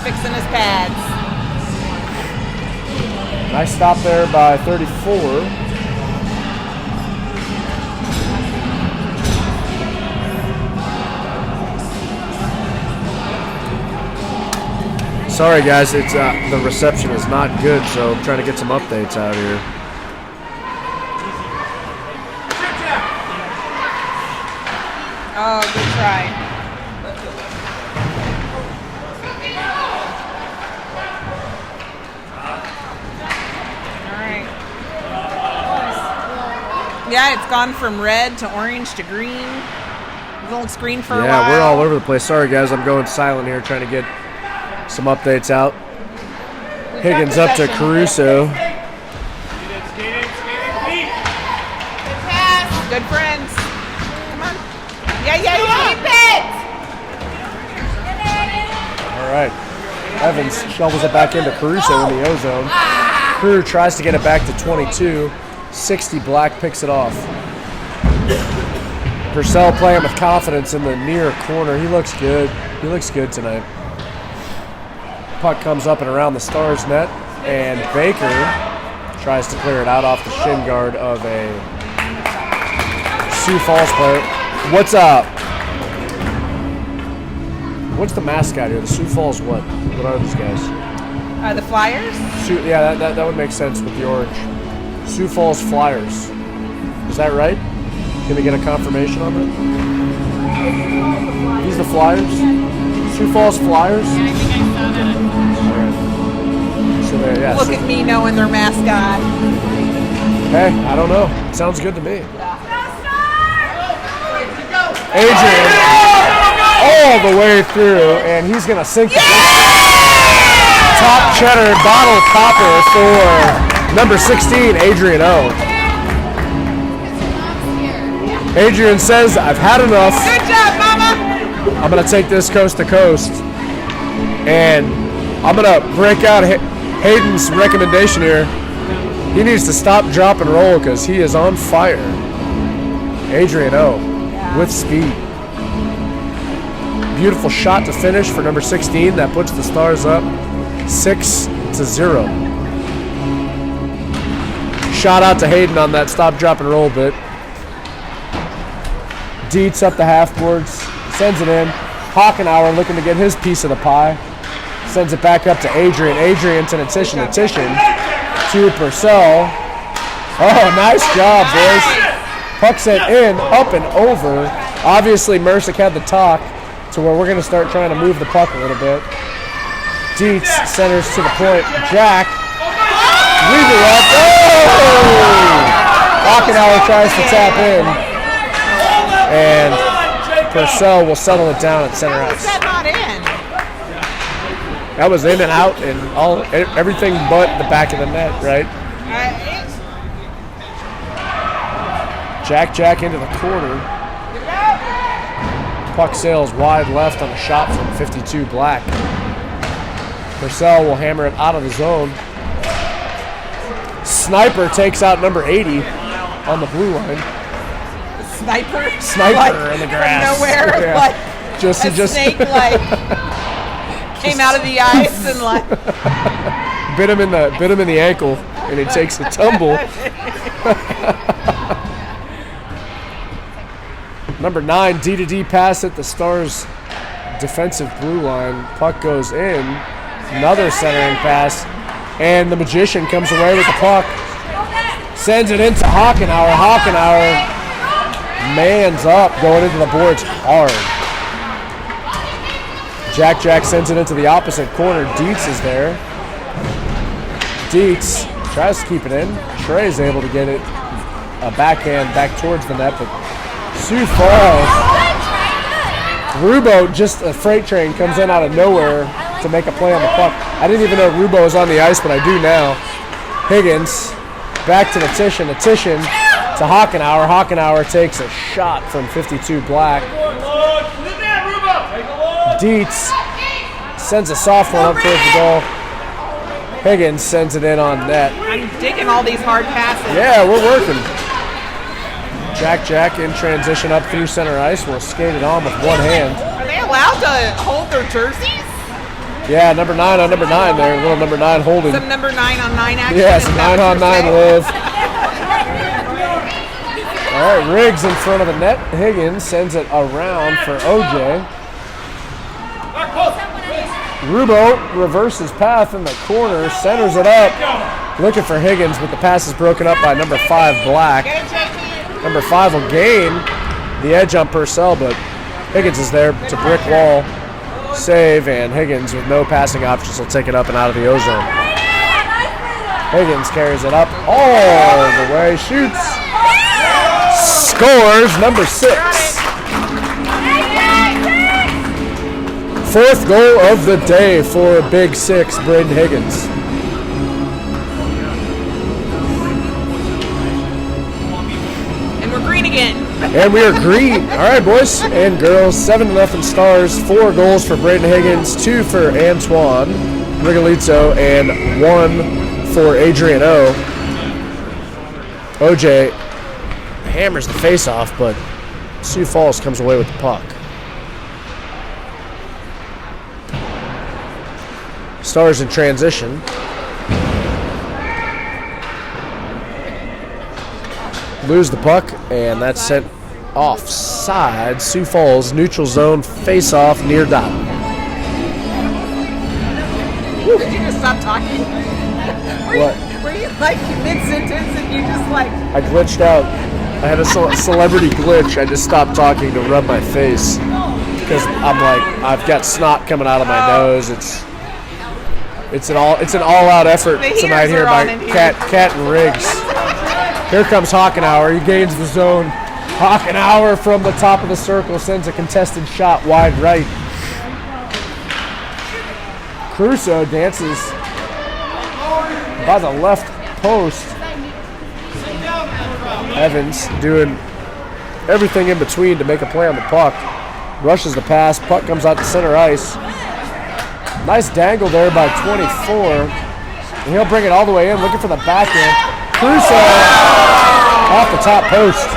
Fixing his pads. Nice stop there by 34. Sorry guys, it's the reception is not good, so I'm trying to get some updates out here. Oh, good try. All right. Yeah, it's gone from red to orange to green. It looks green for a while. Yeah, we're all over the place. Sorry guys, I'm going silent here trying to get some updates out. Higgins up to Caruso. Good pass. Good friends. Come on. Yeah. Keep it. All right. Evans shovels it back into Caruso in the O-zone. Crew tries to get it back to 22. 60 Black picks it off. Purcell playing with confidence in the near corner. He looks good. He looks good tonight. Puck comes up and around the Stars net, and Baker tries to clear it out off the shin guard of a Sioux Falls player. What's up? What's the mascot here? The Sioux Falls what? What are these guys? The Flyers? Yeah, that would make sense with the orange. Sioux Falls Flyers. Is that right? Can we get a confirmation on that? These the Flyers? Sioux Falls Flyers? I think I saw that. So there, yeah. Look at me knowing their mascot. Hey, I don't know. Sounds good to me. Adrian all the way through, and he's going to sink the top cheddar bottle copper for number 16, Adrian O. Adrian says, I've had enough. Good job, Mama. I'm going to take this coast to coast, and I'm going to break out Hayden's recommendation here. He needs to stop, drop, and roll because he is on fire. Adrian O. with speed. Beautiful shot to finish for number 16. That puts the Stars up 6-0. Shot out to Hayden on that stop, drop, and roll bit. Dietz up the half boards, sends it in. Hockenauer looking to get his piece of the pie. Sends it back up to Adrian. Adrian to Natition. Natition to Purcell. Oh, nice job, boys. Puck sent in, up and over. Obviously, Mercick had the talk to where we're going to start trying to move the puck a little bit. Dietz centers to the point. Jack. Leave it up. Oh! Hockenauer tries to tap in. And Purcell will settle it down at center How is ice. that not in? That was in and out and everything but the back of the net, right? Jack into the corner. Puck sails wide left on a shot from 52 Black. Purcell will hammer it out of the zone. Sniper takes out number 80 on the blue line. Sniper Sniper in the grass. From nowhere, Yeah. like Just a snake, like came out of the ice and like bit him in the ankle, and he takes a tumble. Number 9, D-to-D pass at the Stars' defensive blue line. Puck goes in. Another centering pass, and the Magician comes away with the puck. Sends it into Hockenauer. Hockenauer mans up, going into the boards hard. Jack sends it into the opposite corner. Dietz is there. Dietz tries to keep it in. Trey is able to get it a backhand back towards the net, but Sioux Falls. Rubo, just a freight train, comes in out of nowhere to make a play on the puck. I didn't even know Rubo was on the ice, but I do now. Higgins back to Natition. Natition to Hockenauer. Hockenauer takes a shot from 52 Black. Dietz sends a soft one up towards the goal. Higgins sends it in on net. I'm digging all these hard passes. Yeah, we're working. Jack in transition up through center ice. Will skate it on with one hand. Are they allowed to hold their jerseys? Yeah, number 9 on number 9 there. Little number 9 holding. Some number 9 on 9 action. Yes, is that 9 what on you're 9 saying? live. All right, Riggs in front of the net. Higgins sends it around for OJ. Rubo reverses path in the corner, centers it up. Looking for Higgins, but the pass is broken up by number 5, Black. Number 5 will gain the edge on Purcell, but Higgins is there to brick wall. Save, and Higgins with no passing options will take it up and out of the O-zone. Higgins carries it up all the way, shoots, scores, number 6. Fourth goal of the day for Big 6, Braden Higgins. And we're green again. And we are green. All right, boys and girls, 7-0 Stars. 4 goals for Braden Higgins, 2 for Antoine Rigolizzo, and 1 for Adrian O. OJ hammers the face-off, but Sioux Falls comes away with the puck. Stars in transition. Lose the puck, and that's sent offside. Sioux Falls neutral zone face-off near dot. Did you just stop talking? What? Were you like mid-sentence and you just like... I glitched out. I had a celebrity glitch. I just stopped talking to rub my face because I'm like, I've got snot coming out of my nose. It's an all-out effort The tonight heaters here are by on in here. Cat and Riggs. Here comes Hockenauer. He gains the zone. Hockenauer from the top of the circle sends a contested shot wide right. Crusoe dances by the left post. Evans doing everything in between to make a play on the puck. Rushes the pass. Puck comes out to center ice. Nice dangle there by 24. And he'll bring it all the way in, looking for the backhand. Crusoe off the top post,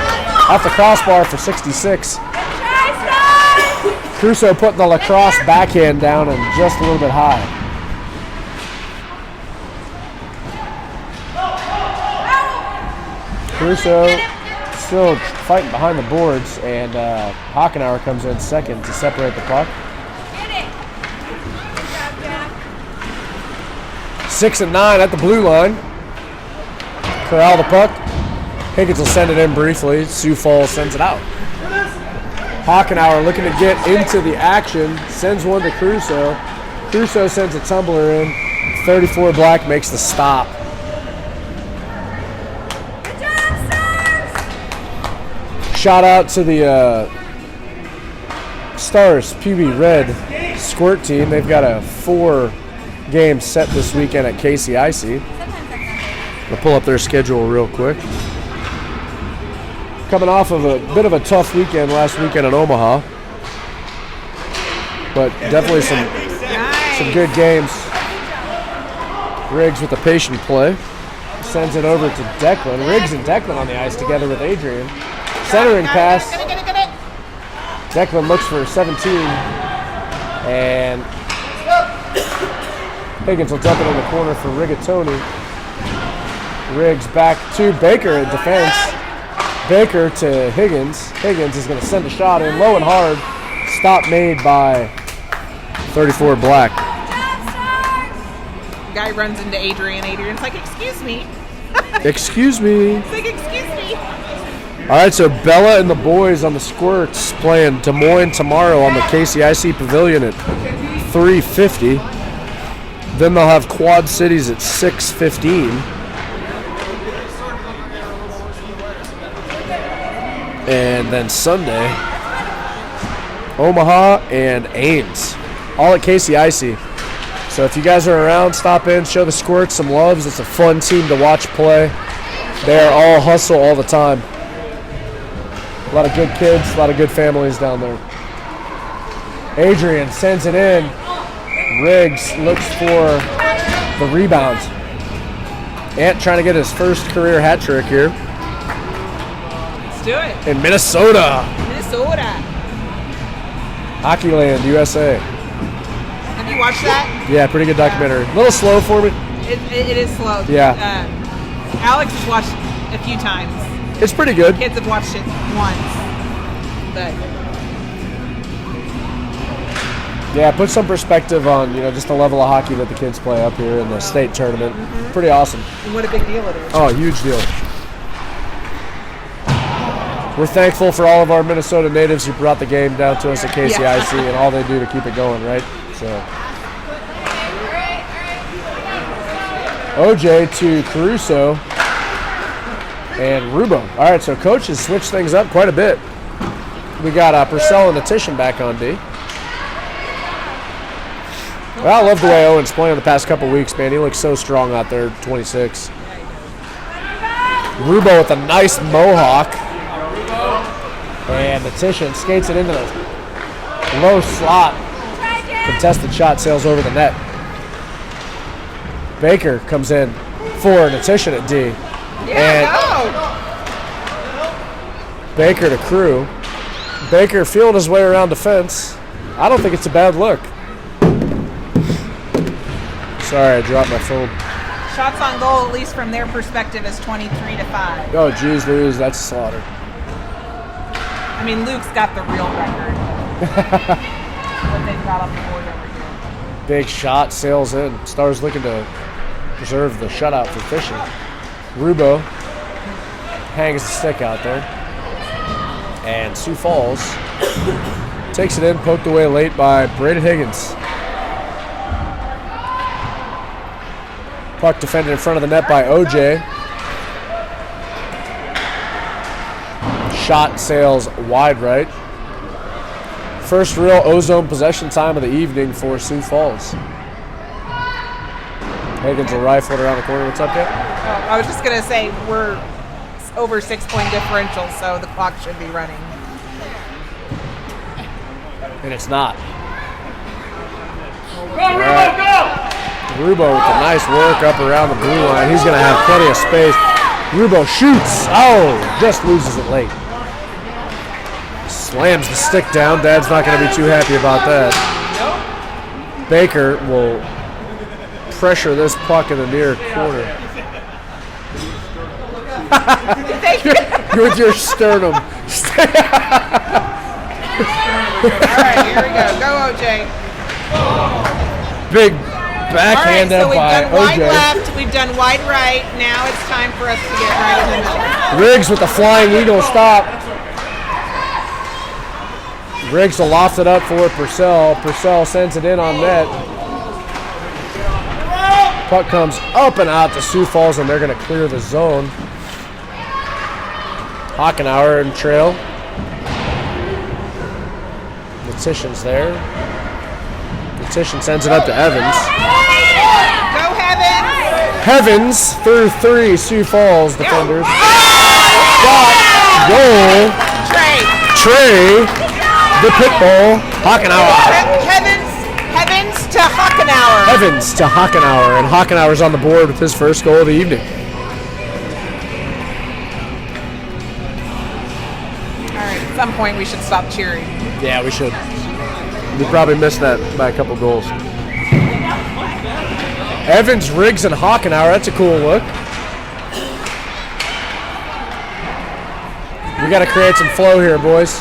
off the crossbar for 66. Crusoe putting the lacrosse backhand down and just a little bit high. Crusoe still fighting behind the boards, and Hockenauer comes in second to separate the puck. 6 and 9 at the blue line. Corral the puck. Higgins will send it in briefly. Sioux Falls sends it out. Hockenauer looking to get into the action. Sends one to Crusoe. Crusoe sends a tumbler in. 34 Black makes the stop. Good job, Stars! Shout out to the Stars PB Red Squirt team. They've got a 4-game set this weekend at KCIC. I'll pull up their schedule real quick. Coming off of a bit of a tough weekend last weekend in Omaha, but definitely some good games. Riggs with the patient play. Sends it over to Declan. Riggs and Declan on the ice together with Adrian. Centering pass. Declan looks for 17. And Higgins will dump it in the corner for Rigatoni. Riggs back to Baker in defense. Baker to Higgins. Higgins is going to send a shot in low and hard. Stop made by 34 Black. Guy runs into Adrian. Adrian's like, excuse me. Excuse me. He's like, excuse me. All right, so Bella and the boys on the Squirts playing Des Moines tomorrow on the KCIC Pavilion at 3:50. Then they'll have Quad Cities at 6:15. And then Sunday, Omaha and Ames, all at KCIC. So if you guys are around, stop in, show the Squirts some loves. It's a fun team to watch play. They are all hustle all the time. A lot of good kids, a lot of good families down there. Adrian sends it in. Riggs looks for the rebound. Ant trying to get his first career hat trick here. Let's do it. In Minnesota. Minnesota. Hockeyland, USA. Have you watched that? Yeah, pretty good documentary. A little slow for me. It is slow. Yeah. Alex has watched a few times. It's pretty good. Kids have watched it once. But Yeah, put some perspective on, just the level of hockey that the kids play up here in the state tournament. Pretty awesome. and what a big deal it is. Oh, huge deal. We're thankful for all of our Minnesota natives who brought the game down to us at KCIC and all they do to keep it going, right? So, OJ to Caruso and Rubo. All right, so coach has switched things up quite a bit. We got Purcell and Natitian back on D. Well, I love the way Owen's playing the past couple weeks, man. He looks so strong out there, 26. Rubo with a nice mohawk. And Natitian skates it into the low slot. Contested shot sails over the net. Baker comes in for Natitian at D. Yeah, And Baker to Crew. Baker feeling his way around defense. I don't think it's a bad look. Sorry, I dropped my phone. Shots on goal, at least from their perspective, is 23-5. Oh, geez, Louise, that's a slaughter. I mean, Luke's got the real record. What they've got on the board over here. Big shot, sails in. Stars looking to preserve the shutout for Fisher. Rubo hangs the stick out there. And Sioux Falls takes it in, poked away late by Braden Higgins. Puck defended in front of the net by OJ. Shot sails wide right. First real ozone possession time of the evening for Sioux Falls. Higgins will rifle it around the corner. What's up, Kate? Oh, I was just going to say, we're over 6-point differential, so the clock should be running. And it's not. Go, Rubo, go! Rubo with a nice work up around the blue line. He's going to have plenty of space. Rubo shoots. Oh, just loses it late. Slams the stick down. Dad's not going to be too happy about that. Baker will pressure this puck in the near corner. With your sternum. All right, here we go. Go, OJ. Backhanded so we've by done wide OJ. left, we've done wide right. Now it's time for us to get right in the middle. Riggs with the flying eagle stop. Riggs will loft it up for Purcell. Purcell sends it in on net. Puck comes up and out to Sioux Falls, and they're going to clear the zone. Hockenauer in trail. Letition's there. Letition sends it up to Evans. Go, Heavens! Heavens through 3 Sioux Falls defenders. Shot, goal. Trey, the pitbull, Hockenauer. Heavens to Hockenauer. Evans to Hockenauer, and Hockenauer's on the board with his first goal of the evening. All right, at some point we should stop cheering. Yeah, we should. We probably missed that by a couple goals. Evans, Riggs, and Hockenauer. That's a cool look. We got to create some flow here, boys.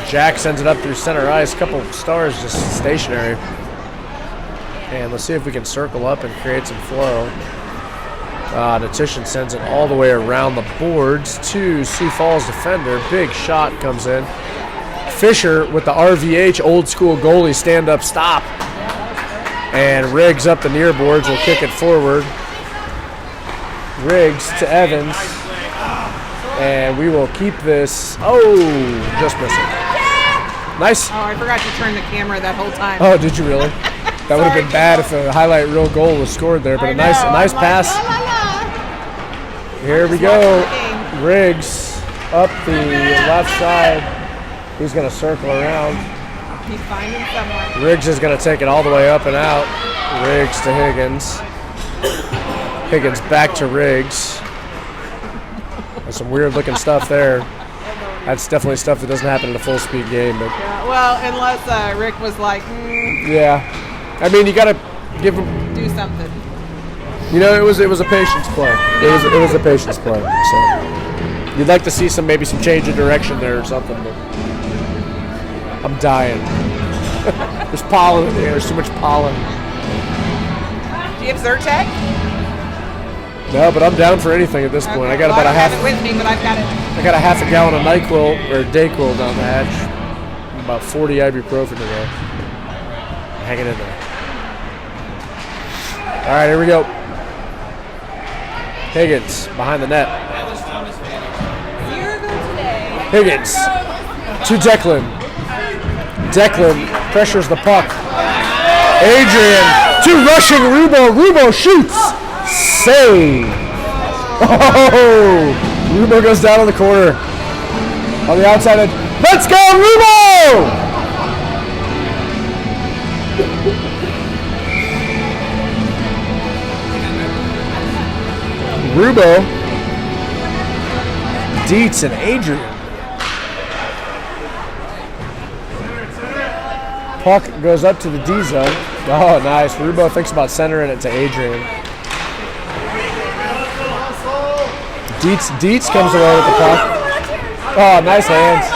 Jack sends it up through center ice. A couple stars just stationary. And let's see if we can circle up and create some flow. Letition sends it all the way around the boards to Sioux Falls defender. Big shot comes in. Fisher with the RVH old school goalie stand-up stop. And Riggs up the near boards will kick it forward. Riggs to Evans. And we will keep this. Oh, just missing. Nice. Oh, I forgot to turn the camera that whole time. Oh, did you really? That would have been bad if a highlight reel goal was scored there, but a nice pass. Here we go. Riggs up the left side. He's going to circle around. He's finding someone. Riggs is going to take it all the way up and out. Riggs to Higgins. Higgins back to Riggs. There's some weird looking stuff there. That's definitely stuff that doesn't happen in a full speed game. But Yeah, well, unless Rick was like, yeah, I mean you got to give him. do something. You know, it was a patience play. It was a patience play. So you'd like to see maybe some change of direction there or something. But I'm dying. There's pollen in the air. There's too much pollen. Do you have Zyrtec? No, but I'm down for anything at this point. I got about a half. I don't have it with me, but I've got it. I got a half a gallon of NyQuil or Dayquil down the hatch. About 40 ibuprofen today. Hanging in there. All right, here we go. Higgins behind the net. Higgins to Declan. Declan pressures the puck. Adrian to rushing Rubo. Rubo shoots. Save. Oh! Rubo goes down on the corner. On the outside edge. Let's go, Rubo! Rubo. Dietz and Adrian. Puck goes up to the D zone. Oh, nice. Rubo thinks about centering it to Adrian. Dietz comes away with the puck. Oh, nice hands.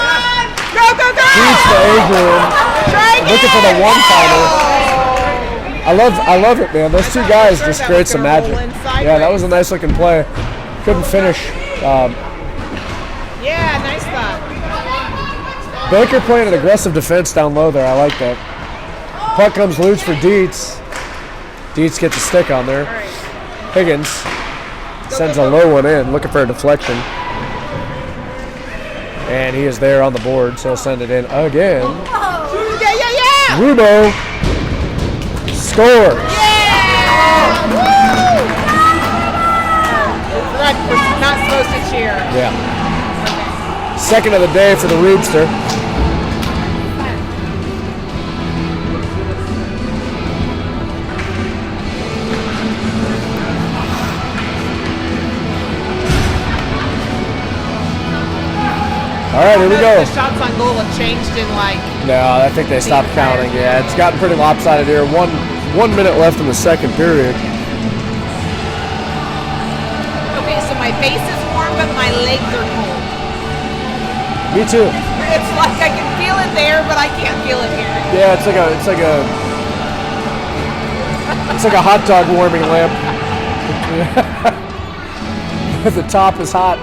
Go, go, go! Dietz to Adrian. Looking for the one-timer. I love it, man. Those two guys just create some magic. Yeah, that was a nice looking play. Couldn't finish. Yeah, nice thought. Baker playing an aggressive defense down low there. I like that. Puck comes loose for Dietz. Dietz gets a stick on there. Higgins sends a low one in, looking for a deflection. And he is there on the board, so he'll send it in again. Yeah! Rubo scores. We're not supposed to cheer. Yeah. Second of the day for the Rubester. All right, here we go. The shots on goal have changed in like. No, I think they stopped counting. Yeah, it's gotten pretty lopsided here. One minute left in the second period. Okay, so my face is warm, but my legs are cold. Me too. It's like I can feel it there, but I can't feel it here. Yeah, it's like a It's like a hot dog warming lamp. The top is hot.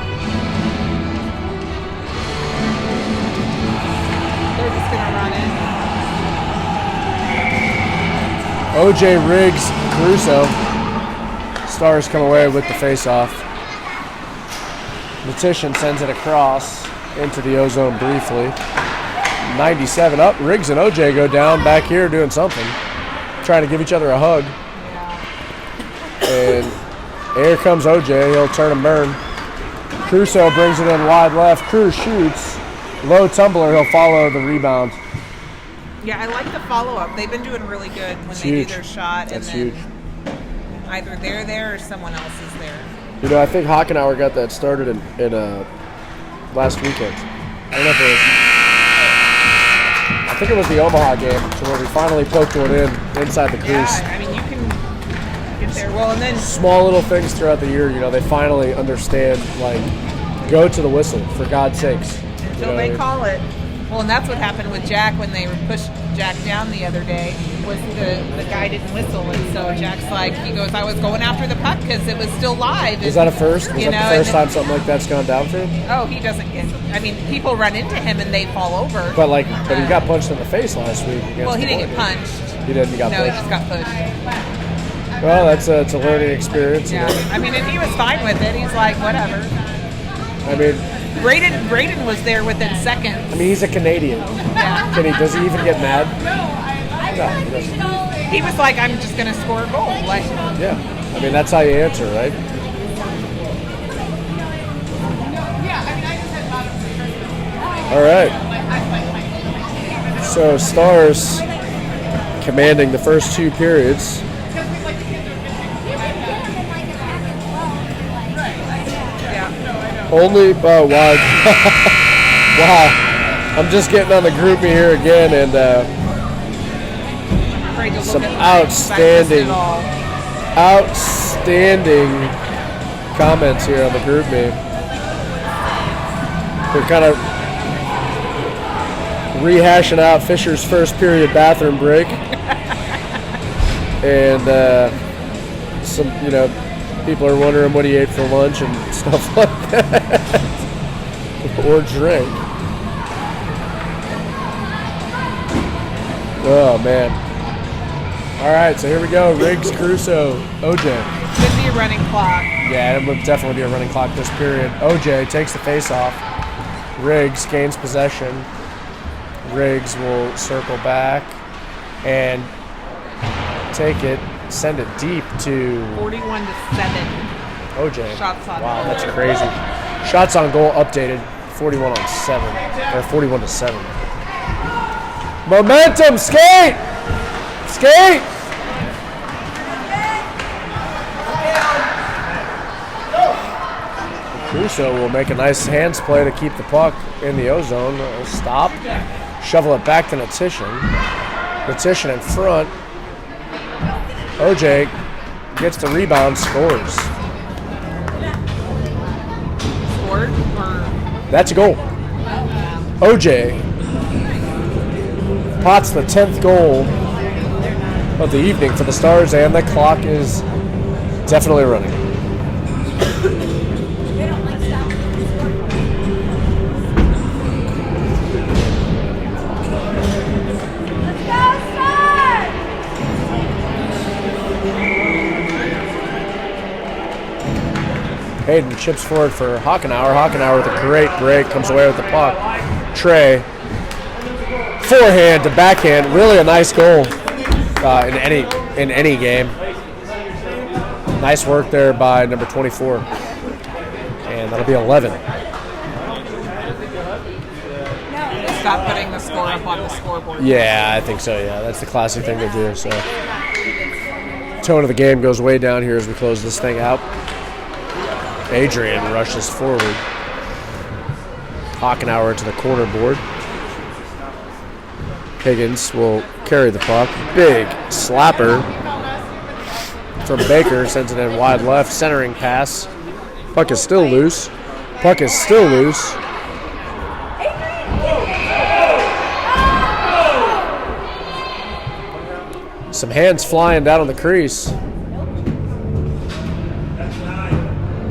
They're just gonna run it. OJ, Riggs, Caruso. Stars come away with the face-off. Letition sends it across into the O-zone briefly. 97 up. Riggs and OJ go down back here doing something. Trying to give each other a hug. And here comes OJ. He'll turn and burn. Caruso brings it in wide left. Cruz shoots. Low tumbler. He'll follow the rebound. Yeah, I like the follow-up. They've been doing really good when It's they huge. do their shot. That's and then huge. either they're there or someone else is there. You know, I think Hockenauer got that started in last weekend. I don't know if it was. I think it was the Omaha game, so where we finally poked one in inside the crease. Yeah, I mean, you can get there. Well, and then Small little things throughout the year, you know, they finally understand, like, go to the whistle, for God's sakes. until they call it. Well, and that's what happened with Jack when they pushed Jack down the other day. Was the guy didn't whistle, and so Jack's like, he goes, I was going after the puck because it was still live. Was that a first? Was You that know, the first and time something like that's gone down for him? Oh, he doesn't get. I mean, people run into him and they fall over. But he got punched in the face last week against Well, he the didn't get Oregon. punched. He didn't. He got No, pushed. he just got pushed. Well, it's a learning experience. Yeah, I mean, and he was fine with it. He's like, whatever. I mean, Braden was there within seconds. I mean, he's a Canadian. Yeah. Does he even get mad? No, he doesn't. He was like, I'm just gonna score a goal. Like, Yeah. I mean, that's how you answer, right? All right. So Stars commanding the first two periods. yeah. Only wide. Wow. I'm just getting on the group me here again, and Afraid to look some at my outstanding- breakfast at all. outstanding comments here on the group me. We're kind of rehashing out Fisher's first period bathroom break. And some, people are wondering what he ate for lunch and stuff like that. Or drink. Oh, man. All right, so here we go. Riggs, Caruso, OJ. Should be a running clock. Yeah, it would definitely be a running clock this period. OJ takes the face off. Riggs gains possession. Riggs will circle back and take it, send it deep to 41-7. OJ. Shots on Wow, goal. that's crazy. Shots on goal updated, 41-7 or 41-7. Momentum, skate, skate. Caruso will make a nice hands play to keep the puck in the O-zone. Stop. Shovel it back to Letition. Letition in front. OJ gets the rebound, scores. Scored or That's a goal. OJ pots the 10th goal of the evening for the Stars, and the clock is definitely running. Hayden chips forward for Hockenauer. Hockenauer with a great break, comes away with the puck. Trey, forehand to backhand, really a nice goal in any game. Nice work there by number 24, and that'll be 11. stop putting the score up on the scoreboard. Yeah, I think so. Yeah, that's the classic thing to do. So, tone of the game goes way down here as we close this thing out. Adrian rushes forward. Hockenauer to the corner board. Higgins will carry the puck. Big slapper from Baker. Sends it in wide left. Centering pass. Puck is still loose. Puck is still loose. Some hands flying down on the crease.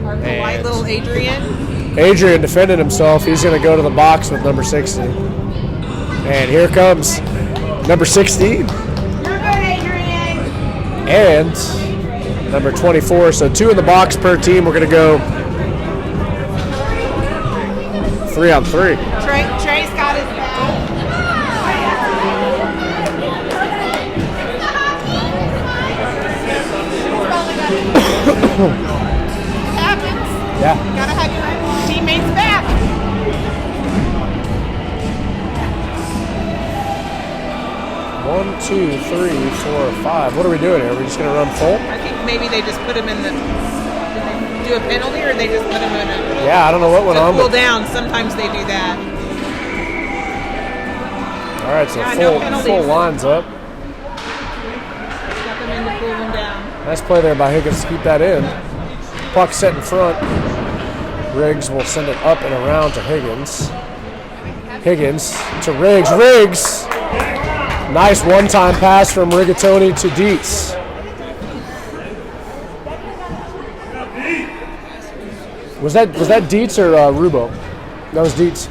Our polite little Adrian. Adrian defended himself. He's going to go to the box with number 60. And here comes number 16. You're good, Adrian. And number 24. So 2 in the box per team. We're going to go 3 on 3. Trey's got his back. Happens. Yeah. You gotta have your teammates back. One, two, three, 4, 5. What are we doing here? Are we just going to run full? I think maybe they just put him in the. Did they do a penalty or they just put him in a. Yeah, I don't know what went on. Cool down. Sometimes they do that. All right, so Yeah, no full penalties. lines up. Stuck him in to cool him down. Nice play there by Higgins to keep that in. Puck set in front. Riggs will send it up and around to Higgins. Higgins to Riggs. Riggs! Nice one-time pass from Rigatoni to Dietz. Was that Dietz or Rubo? That was Dietz.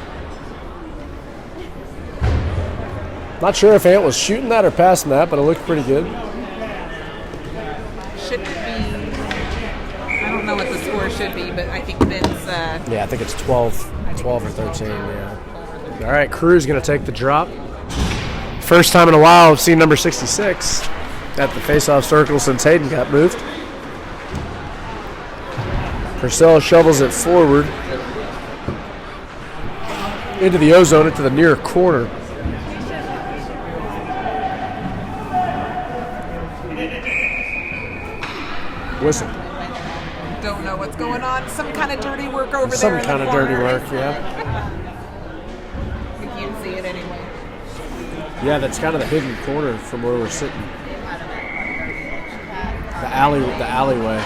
Not sure if Ant was shooting that or passing that, but it looked pretty good. Should be. I don't know what the score should be, but I think Ben's. Yeah, I think it's 12 or 13, yeah. All right, Crew's going to take the drop. First time in a while I've seen number 66 at the face-off circle since Hayden got moved. Purcell shovels it forward into the O-zone, into the near corner. Whistle. Don't know what's going on. Some kind of dirty work over Some there. kind of dirty work, yeah. You can't see it anyway. Yeah, that's kind of the hidden corner from where we're sitting. The alleyway.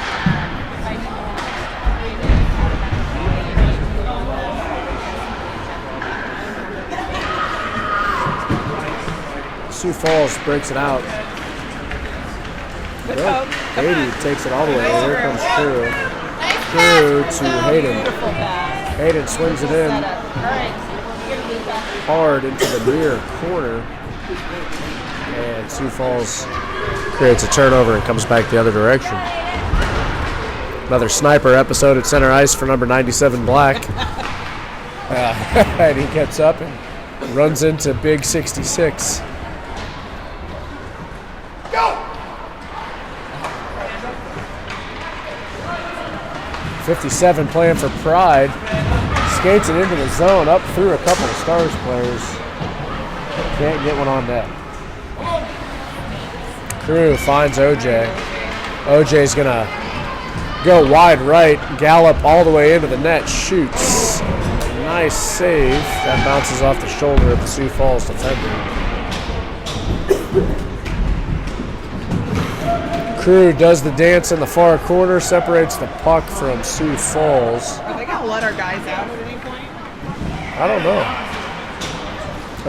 Sioux Falls breaks it out. Well, Hayden takes it all the way. Here comes Crew. Crew to Hayden. Hayden swings it in hard into the near corner. And Sioux Falls creates a turnover and comes back the other direction. Another sniper episode at center ice for number 97 Black. And he gets up and runs into big 66. 57 playing for Pride. Skates it into the zone, up through a couple of Stars players. Can't get one on net. Crew finds OJ. OJ's going to go wide right, gallop all the way into the net, shoots. Nice save. That bounces off the shoulder of the Sioux Falls defender. Crew does the dance in the far corner, separates the puck from Sioux Falls. Are they going to let our guys out at any point? I don't know.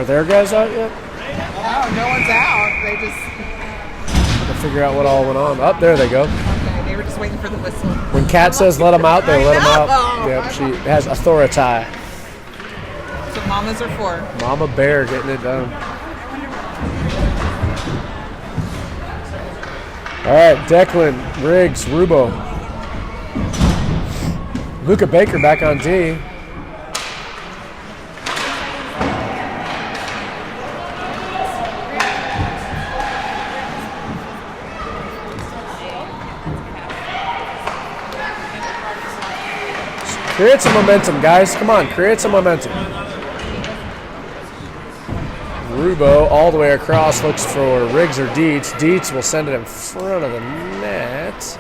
Are their guys out yet? Oh, no one's out. They just. To figure out what all went on. Up there they go. Okay, they were just waiting for the whistle. When Kat says let them out, they let them out. Oh, Yep, she has authority. So mamas are for. Mama Bear getting it done. All right, Declan, Riggs, Rubo. Luca Baker back on D. Create some momentum, guys. Come on, create some momentum. Rubo all the way across, looks for Riggs or Dietz. Dietz will send it in front of the net.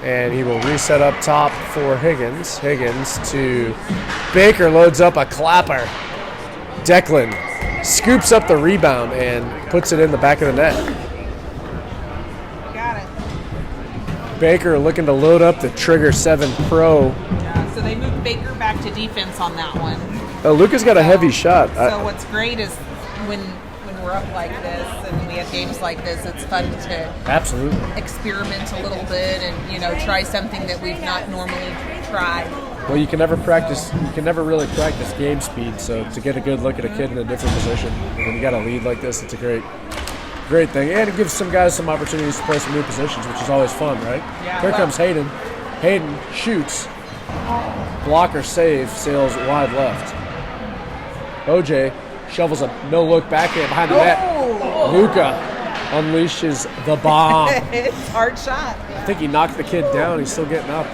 And he will reset up top for Higgins. Higgins to Baker, loads up a clapper. Declan scoops up the rebound and puts it in the back of the net. Got it. Baker looking to load up the Trigger 7 Pro. Yeah, so they moved Baker back to defense on that one. Luca's got a heavy shot. So what's great is when when we're up like this and we have games like this, it's fun to Absolutely. experiment a little bit and, you know, try something that we've not normally tried. Well, you can never really practice game speed, so to get a good look at a kid in a different position, when you got a lead like this, it's a great thing. And it gives some guys some opportunities to play some new positions, which is always fun, right? Yeah, Here comes Hayden. Hayden shoots. Blocker save, sails wide left. OJ shovels a no-look backhand behind the net. Luka unleashes the bomb. It's a hard shot. I think he knocked the kid down. He's still getting up.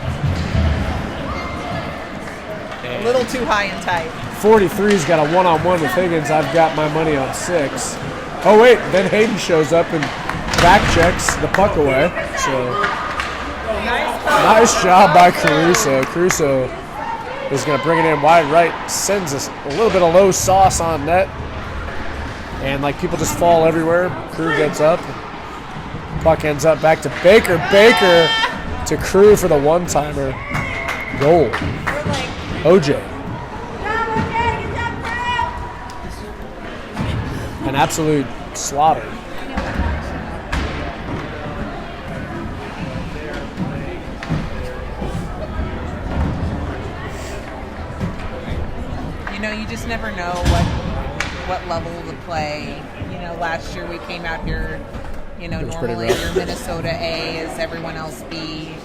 A little too high and tight. 43's got a one-on-one with Higgins. I've got my money on 6. Oh, wait. Then Hayden shows up and back checks the puck away. So nice job by Caruso. Caruso is going to bring it in wide right. Sends us a little bit of low sauce on net. And like people just fall everywhere. Crew gets up. Puck ends up back to Baker. Baker to Crew for the one-timer. Goal. OJ. An absolute slaughter. You know, you just never know what level to play. You know, last year we came out here, you know, normally you're Minnesota A, is everyone else B.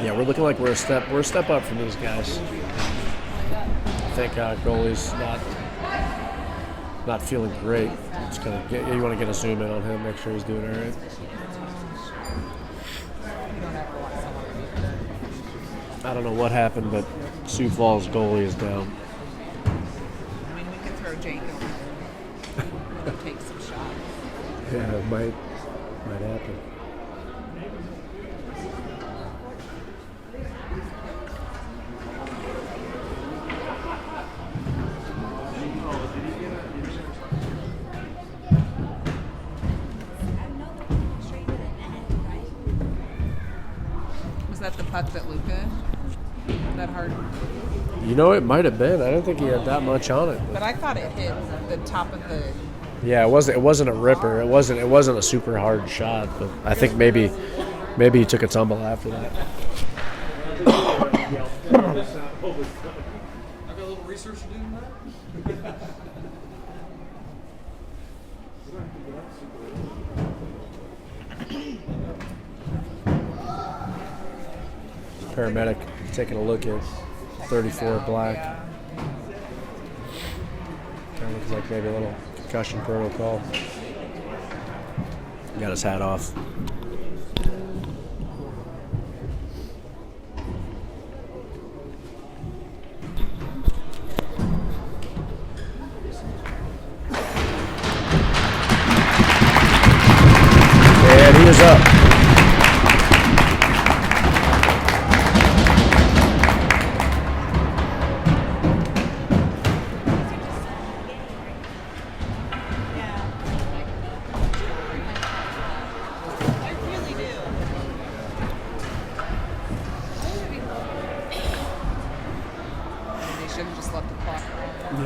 Yeah, we're looking like we're a step up from these guys. I think goalie's not feeling great. Just kind of you want to get a zoom in on him, make sure he's doing all right. I don't know what happened, but Sioux Falls goalie is down. I mean, we could throw Jacob. He'll take some shots. Yeah, it might happen. Was that the puck that Luka? That hard? You know, it might have been. I don't think he had that much on it. But I thought it hit the top of the. Yeah, it wasn't a ripper. It wasn't a super hard shot, but I think maybe he took a tumble after that. I've got a little research to do on that. Paramedic taking a look at 34 black. Kind of looks like maybe a little concussion protocol. Got his hat off. And he is up.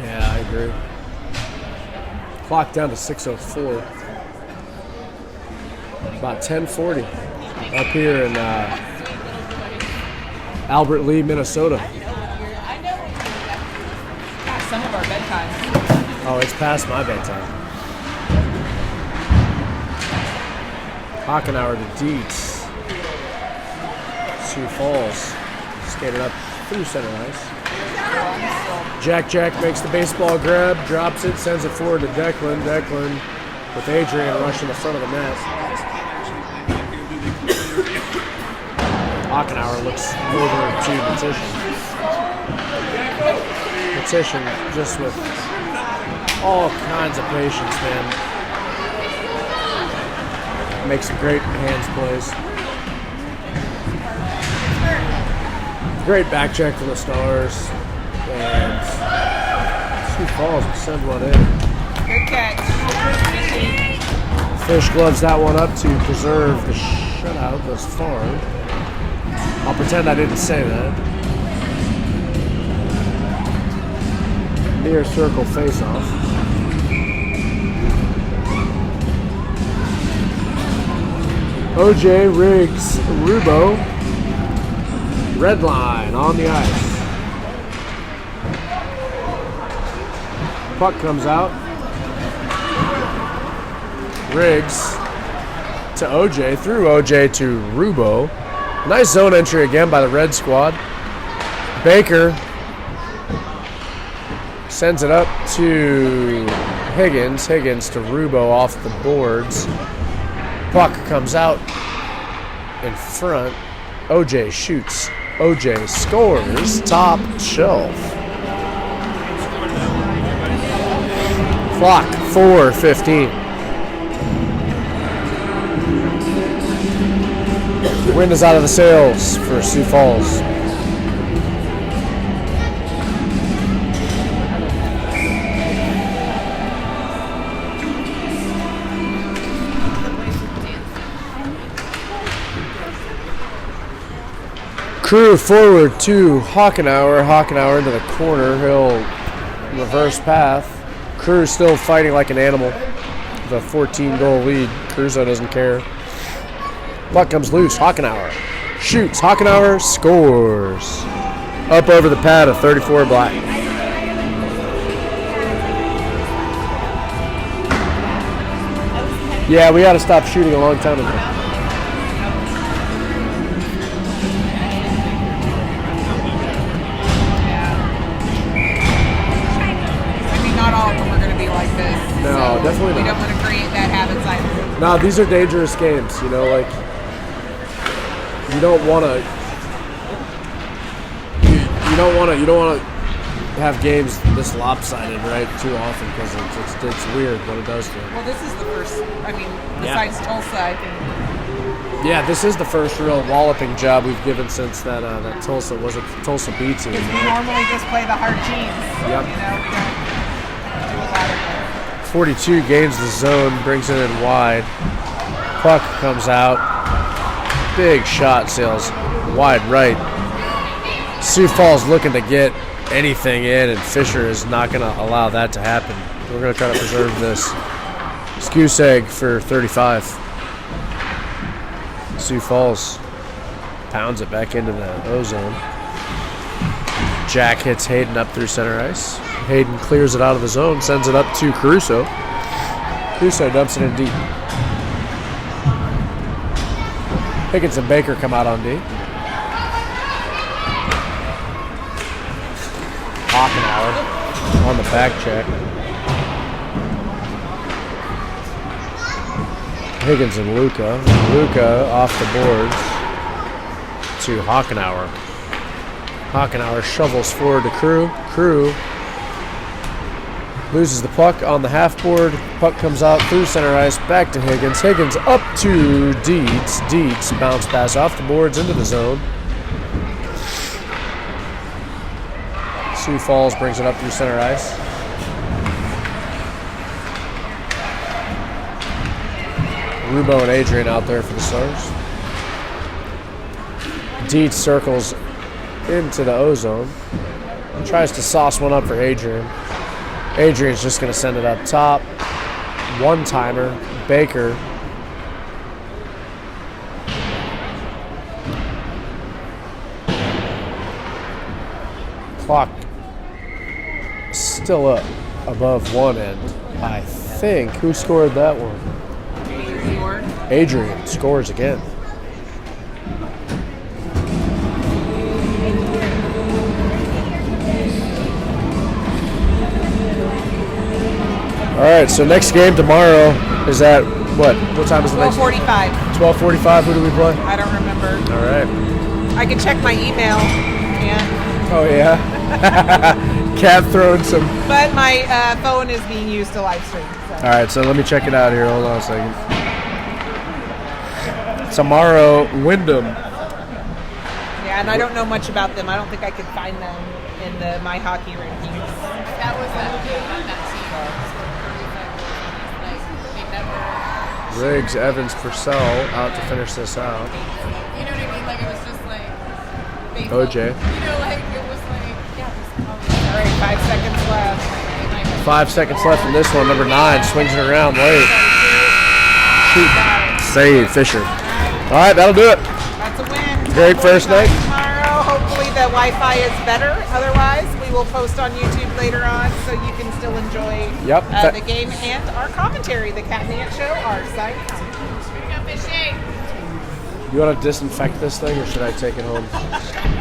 Yeah, I agree. Clock down to 6:04. About 10:40 up here in Albert Lee, Minnesota. Some of our bedtime. Oh, it's past my bedtime. Hockenauer to Dietz. Sioux Falls skated up through center ice. Jack makes the baseball grab, drops it, sends it forward to Declan. Declan with Adrian rushing the front of the net. Hockenauer looks over to Petition. Petition just with all kinds of patience, man. Makes some great hands plays. Great back check for the Stars. And Sioux Falls will send one in. Good catch. Fish gloves that one up to preserve the shutout thus far. I'll pretend I didn't say that. Near circle face-off. OJ, Riggs, Rubo. Red line on the ice. Puck comes out. Riggs to OJ, through OJ to Rubo. Nice zone entry again by the red squad. Baker sends it up to Higgins. Higgins to Rubo off the boards. Puck comes out in front. OJ shoots. OJ scores. Top shelf. Clock 4:15. Wind is out of the sails for Sioux Falls. Crew forward to Hockenauer. Hockenauer into the corner. He'll reverse path. Crew still fighting like an animal. The 14-goal lead. Crusoe doesn't care. Puck comes loose. Hockenauer shoots. Hockenauer scores. Up over the pad of 34 Black. Yeah, we got to stop shooting a long time ago. No, definitely not. We don't want to create bad habits either. No, these are dangerous games. You know, like you don't want to. You don't want to have games this lopsided, right? Too often because it's weird what it does to it. Well, this is the first. I mean, besides Tulsa, I think. Yeah, this is the first real walloping job we've given since that Tulsa was a Tulsa B team. Because we normally just play the hard teams. Yep. You know, we don't do a lot of that. 42 gains the zone, brings it in wide. Puck comes out. Big shot sails wide right. Sioux Falls looking to get anything in, and Fisher is not going to allow that to happen. We're going to try to preserve this. Skewseg for 35. Sioux Falls pounds it back into the O-zone. Jack hits Hayden up through center ice. Hayden clears it out of the zone, sends it up to Caruso. Caruso dumps it in deep. Higgins and Baker come out on D. Hockenauer on the back check. Higgins and Luca. Luca off the boards to Hockenauer. Hockenauer shovels forward to Crew. Crew loses the puck on the half board. Puck comes out through center ice, back to Higgins. Higgins up to Dietz. Dietz bounce pass off the boards into the zone. Sioux Falls brings it up through center ice. Rubo and Adrian out there for the Stars. Dietz circles into the O-zone. Tries to sauce one up for Adrian. Adrian's just going to send it up top. One-timer. Baker. Clock still up above one end. I think. Who scored that one? Adrian scores again. All right, so next game tomorrow is at what? What time is the next? 12:45. 12:45. Who do we play? I don't remember. All right. I can check my email. And Oh yeah. Cat throwing some. but my phone is being used to live stream. So. All right, so let me check it out here. Hold on a second. Tomorrow, Wyndham. Yeah, and I don't know much about them. I don't think I could find them in the My Hockey rankings. That was that team. Riggs, Evans, Purcell out to finish this out. You know what I mean? Like, it was just like... OJ. You know, like, it was like... Yeah, All right, 5 seconds left. 5 seconds left in this one. Number 9 swings it around late. Shoot. Save, Fisher. All right, that'll do it. That's a win. Great first night. Tomorrow, hopefully the Wi-Fi is better. Otherwise, we will post on YouTube later on so you can still enjoy the game and our commentary. The Cat and the Ant Show are signing out. Here we go, Fishy. You want to disinfect this thing, or should I take it home?